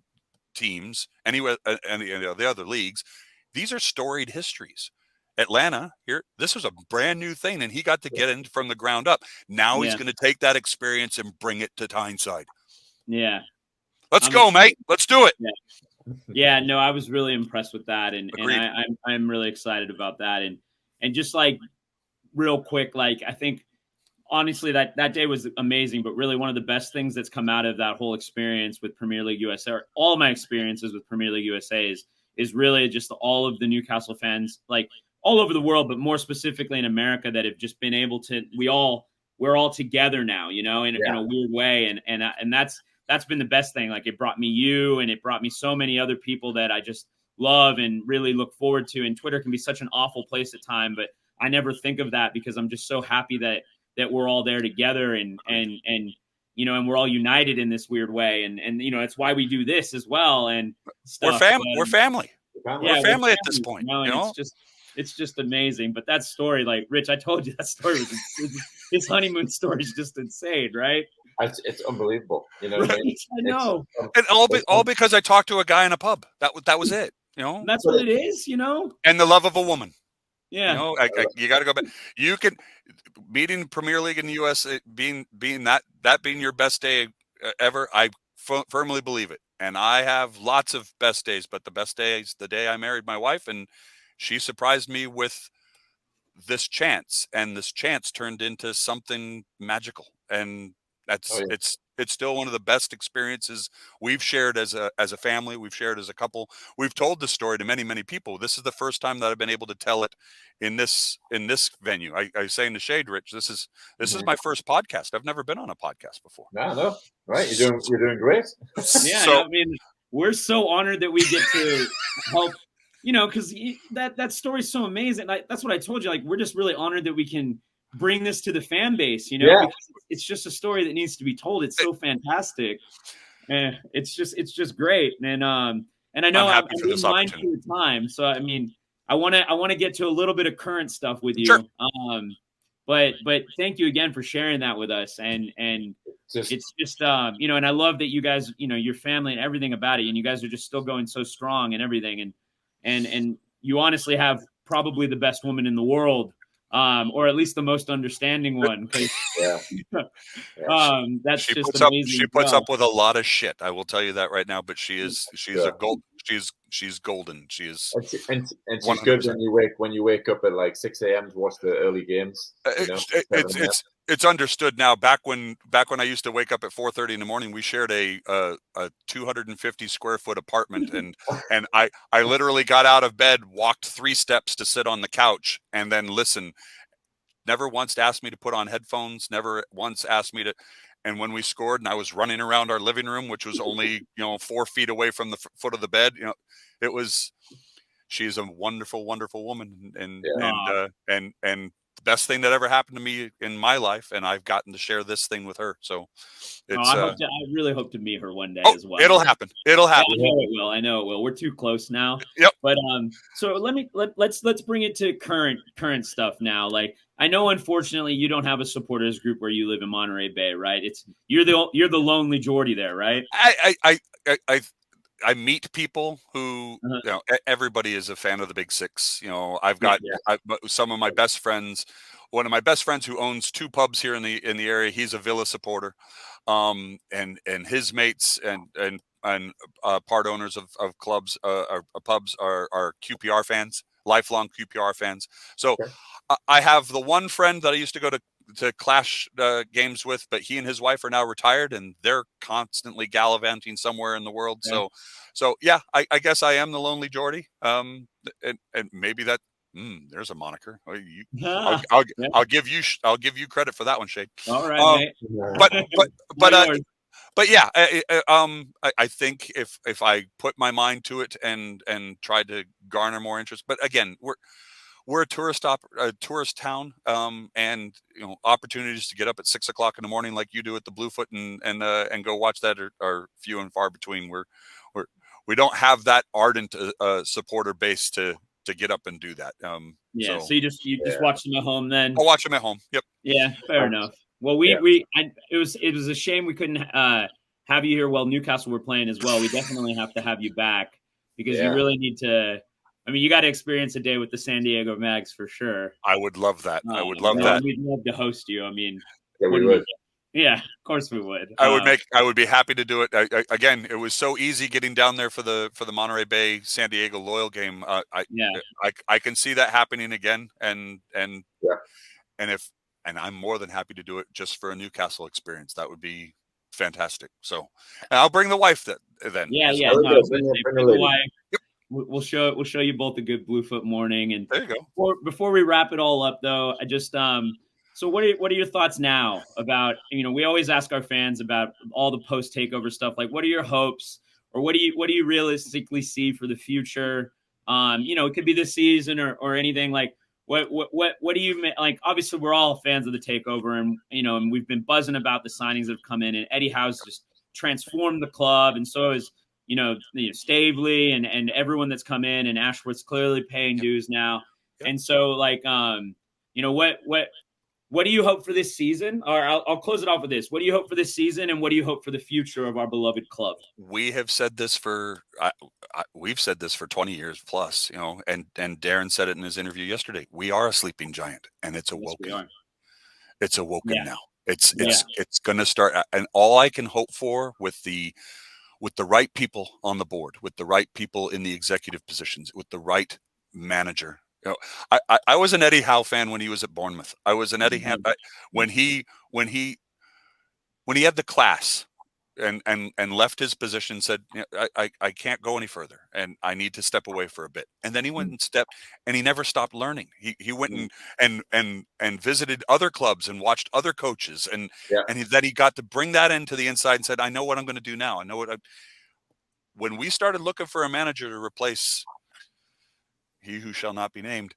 teams, any of the other leagues, these are storied histories. Atlanta here, this was a brand new thing, and he got to get in from the ground up. Now he's going to take that experience and bring it to Tyneside. Yeah, let's go, mate. Let's do it. Yeah, no, I was really impressed with that, and I'm really excited about that, and just like real quick, like I think. Honestly, that day was amazing, but really one of the best things that's come out of that whole experience with Premier League USA, or all of my experiences with Premier League USA, is really just all of the Newcastle fans, like all over the world, but more specifically in America, that have just been able to, we're all together now, in a weird way. And that's been the best thing. Like it brought me you, and it brought me so many other people that I just love and really look forward to. And Twitter can be such an awful place at times, but I never think of that, because I'm just so happy that we're all there together and we're all united in this weird way. And it's why we do this as well. And stuff. We're family. We're family at this point. It's just amazing. But that story, like Rich, I told you that story his honeymoon story is just insane, right? It's unbelievable. Right? I know. And all because I talked to a guy in a pub. That was it. That's what it is, And the love of a woman. Yeah, you got to go back. You can meeting Premier League in the US being your best day ever. I firmly believe it, and I have lots of best days. But the best day is the day I married my wife, and she surprised me with this chance, and this chance turned into something magical. And it's still one of the best experiences we've shared as a family. We've shared as a couple. We've told this story to many, many people. This is the first time that I've been able to tell it in this venue. I was saying to Shade, Rich, this is my first podcast. I've never been on a podcast before. No, right? You're doing great. Yeah, so, I mean, we're so honored that we get to help. Because that story's so amazing. That's what I told you. Like, we're just really honored that we can bring this to the fan base, because it's just a story that needs to be told. It's so fantastic. It's just great. And I know I'm mindful of time. So, I mean, I want to get to a little bit of current stuff with you. Sure. But thank you again for sharing that with us. And it's just, and I love that you guys, your family and everything about it, and you guys are just still going so strong and everything. And you honestly have probably the best woman in the world. Or at least the most understanding one. That's just amazing. She puts up with a lot of shit. I will tell you that right now. But she's golden. She is, and she's good when you wake up at like 6 a.m. to watch the early games. it's understood now. Back when I used to wake up at 4:30 in the morning, we shared a 250 square foot apartment, and I literally got out of bed, walked 3 steps to sit on the couch, and then listen. Never once asked me to put on headphones. Never once asked me to. And when we scored, and I was running around our living room, which was only 4 feet away from the foot of the bed, it was. She's a wonderful, wonderful woman, and the best thing that ever happened to me in my life, and I've gotten to share this thing with her. So it's. I really hope to meet her one day as well. It'll happen. It'll happen. Yeah, I know it will. We're too close now. Yep. But so let's bring it to current stuff now. Like, I know, unfortunately, you don't have a supporters group where you live in Monterey Bay, right? You're the lonely Geordie there, right? I meet people who, everybody is a fan of the Big Six. I've got some of my best friends. One of my best friends who owns 2 pubs here in the area. He's a Villa supporter, and his mates and part owners of clubs, pubs are QPR fans, lifelong QPR fans. So I have the one friend that I used to go to Clash games with, but he and his wife are now retired, and they're constantly gallivanting somewhere in the world. Yeah. So yeah, I guess I am the lonely Geordie. And maybe that there's a moniker. I'll give you credit for that one, Shade. All right, mate. But yeah, I think if I put my mind to it and tried to garner more interest, but again, we're a tourist town, and opportunities to get up at 6 o'clock in the morning like you do at the Bluefoot and go watch that are few and far between. We don't have that ardent supporter base to get up and do that. So you just watch them at home then. I'll watch them at home. Yep. Yeah, fair enough. Well, it was a shame we couldn't have you here while Newcastle were playing as well. We definitely have to have you back because you really need to. I mean, you got to experience a day with the San Diego Mags for sure. I would love that. I would love that. We'd love to host you. I mean, we would. Yeah, of course we would. I would be happy to do it. Again, it was so easy getting down there for the Monterey Bay San Diego Loyal game. I can see that happening again, and I'm more than happy to do it just for a Newcastle experience. That would be fantastic. So, and I'll bring the wife then. Yeah. Bring the wife. Yep. We'll show you both a good Bluefoot morning. And there you go. Before we wrap it all up, though, I just so what are your thoughts now about, we always ask our fans about all the post takeover stuff. Like, what are your hopes, or what do you realistically see for the future? It could be this season or anything. Like, what do you like? Obviously, we're all fans of the takeover, and we've been buzzing about the signings that have come in, and Eddie Howe's just transformed the club, and so is Stavely and everyone that's come in, and Ashworth's clearly paying dues now. Yep. And so, like, what do you hope for this season? Or I'll close it off with this. What do you hope for this season, and what do you hope for the future of our beloved club? We have said this we've said this for 20 years plus, and Darren said it in his interview yesterday. We are a sleeping giant, and it's awoken. Yes, it's awoken now. It's going to start. And all I can hope for with the right people on the board, with the right people in the executive positions, with the right manager. I was an Eddie Howe fan when he was at Bournemouth. I was an Eddie Howe when he had the class and left his position, said, I can't go any further, and I need to step away for a bit. And then he went and he never stopped learning. He went and visited other clubs and watched other coaches, and then he got to bring that into the inside and said, I know what I'm going to do now. I know when we started looking for a manager to replace he who shall not be named,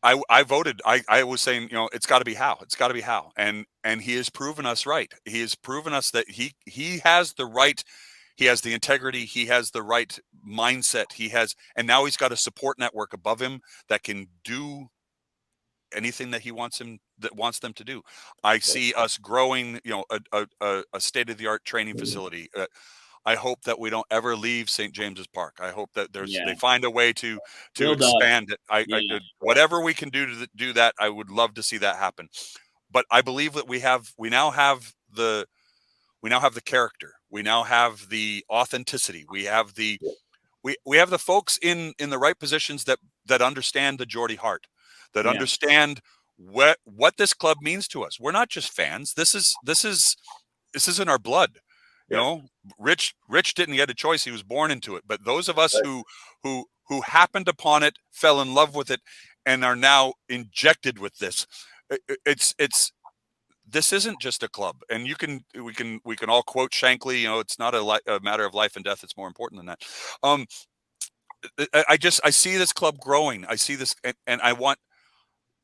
I voted. I was saying, it's got to be Howe. It's got to be Howe. And he has proven us right. He has proven us that he has the right. He has the integrity. He has the right mindset. And now he's got a support network above him that can do anything that he wants them to do. I see us growing, a state-of-the-art training facility. I hope that we don't ever leave St. James's Park. I hope that they find a way to expand it. Whatever we can do to do that, I would love to see that happen. But I believe that we now have the character. We now have the authenticity. We have the folks in the right positions that understand the Geordie heart, that understand what this club means to us. We're not just fans. This is in our blood. You know, Rich didn't get a choice. He was born into it. But those of us who happened upon it, fell in love with it, and are now injected with this. This isn't just a club. And we can all quote Shankly. You know, it's not a matter of life and death. It's more important than that. I see this club growing. I see this, and I want,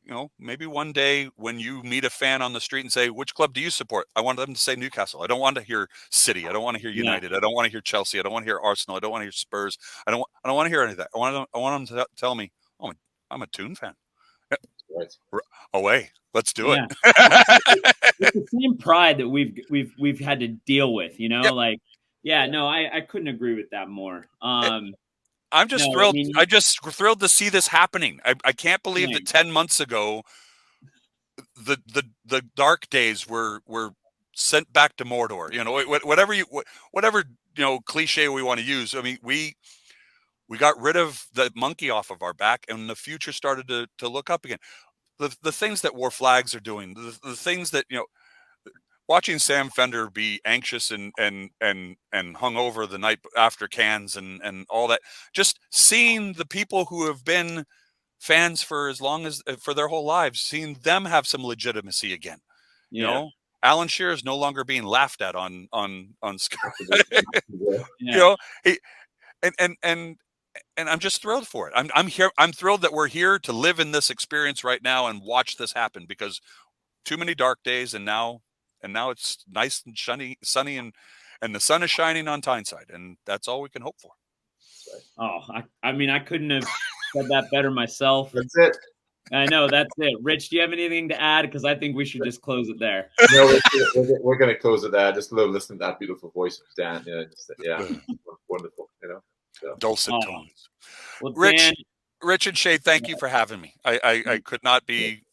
you know, maybe one day when you meet a fan on the street and say, which club do you support? I want them to say Newcastle. I don't want to hear City. I don't want to hear United. I don't want to hear Chelsea. I don't want to hear Arsenal. I don't want to hear Spurs. I don't want to hear any of that. I want them to tell me, oh, I'm a Toon fan. Right. Away. Let's do it. It's the same pride that we've had to deal with, you know, like, I couldn't agree with that more. I'm just thrilled. I'm just thrilled to see this happening. I can't believe that 10 months ago, the dark days were sent back to Mordor. You know, whatever you know, cliche we want to use. I mean, we got rid of the monkey off of our back, and the future started to look up again. The things that War Flags are doing, the things that, you know, watching Sam Fender be anxious and hungover the night after cans and all that, just seeing the people who have been fans for as long as for their whole lives, seeing them have some legitimacy again. You know, Alan Shearer is no longer being laughed at on Sky. You know, and I'm just thrilled for it. I'm here. I'm thrilled that we're here to live in this experience right now and watch this happen, because too many dark days, and now it's nice and sunny, and the sun is shining on Tyneside, and that's all we can hope for. Oh, I mean, I couldn't have said that better myself. That's it. I know, that's it. Rich, do you have anything to add? Because I think we should just close it there. No, we're going to close it there. Just listen to that beautiful voice of Dan. Wonderful. You know, so. Dulcet tones. Well, Rich and Shay, thank you for having me. I could not be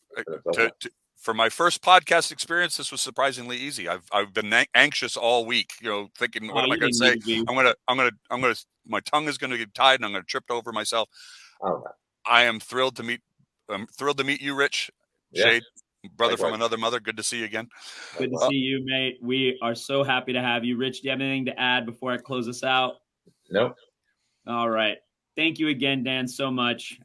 for my first podcast experience. This was surprisingly easy. I've been anxious all week, you know, thinking, what am I going to say? My tongue is going to get tied, and I'm going to trip over myself. Oh, I am thrilled to meet. I'm thrilled to meet you, Rich. Shade, brother from another mother. Good to see you again. Good to see you, mate. We are so happy to have you. Rich, do you have anything to add before I close us out? Nope. All right. Thank you again, Dan, so much.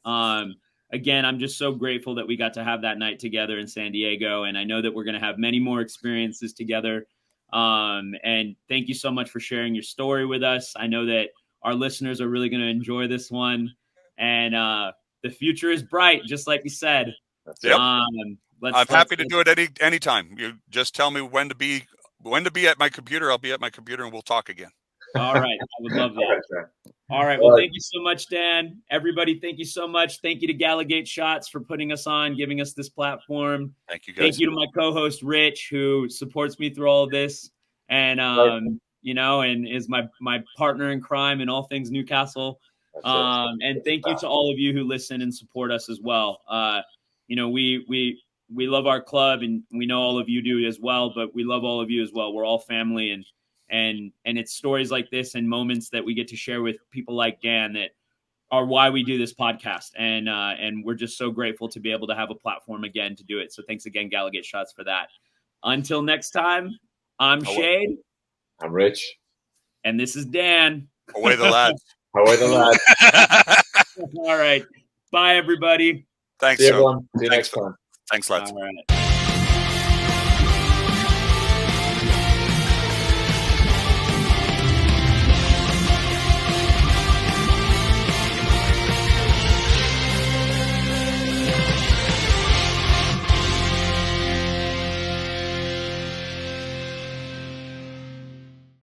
Again, I'm just so grateful that we got to have that night together in San Diego. And I know that we're going to have many more experiences together. And thank you so much for sharing your story with us. I know that our listeners are really going to enjoy this one. And the future is bright, just like you said. Yep. I'm happy to do it anytime. You just tell me when to be at my computer. I'll be at my computer, and we'll talk again. All right. I would love that. All right. Well, thank you so much, Dan. Everybody, thank you so much. Thank you to Gallowgateshots for putting us on, giving us this platform. Thank you, guys. Thank you to my co-host, Rich, who supports me through all of this. And, you know, and is my partner in crime in all things Newcastle. And thank you to all of you who listen and support us as well. You know, we love our club, and we know all of you do as well, but we love all of you as well. We're all family, and it's stories like this and moments that we get to share with people like Dan that are why we do this podcast. And we're just so grateful to be able to have a platform again to do it. So thanks again, Gallowgateshots, for that. Until next time, I'm Shade. I'm Rich. And this is Dan. Away the lads. Away the lads. All right. Bye, everybody. Thanks, everyone. See you next time. Thanks, lads. All right.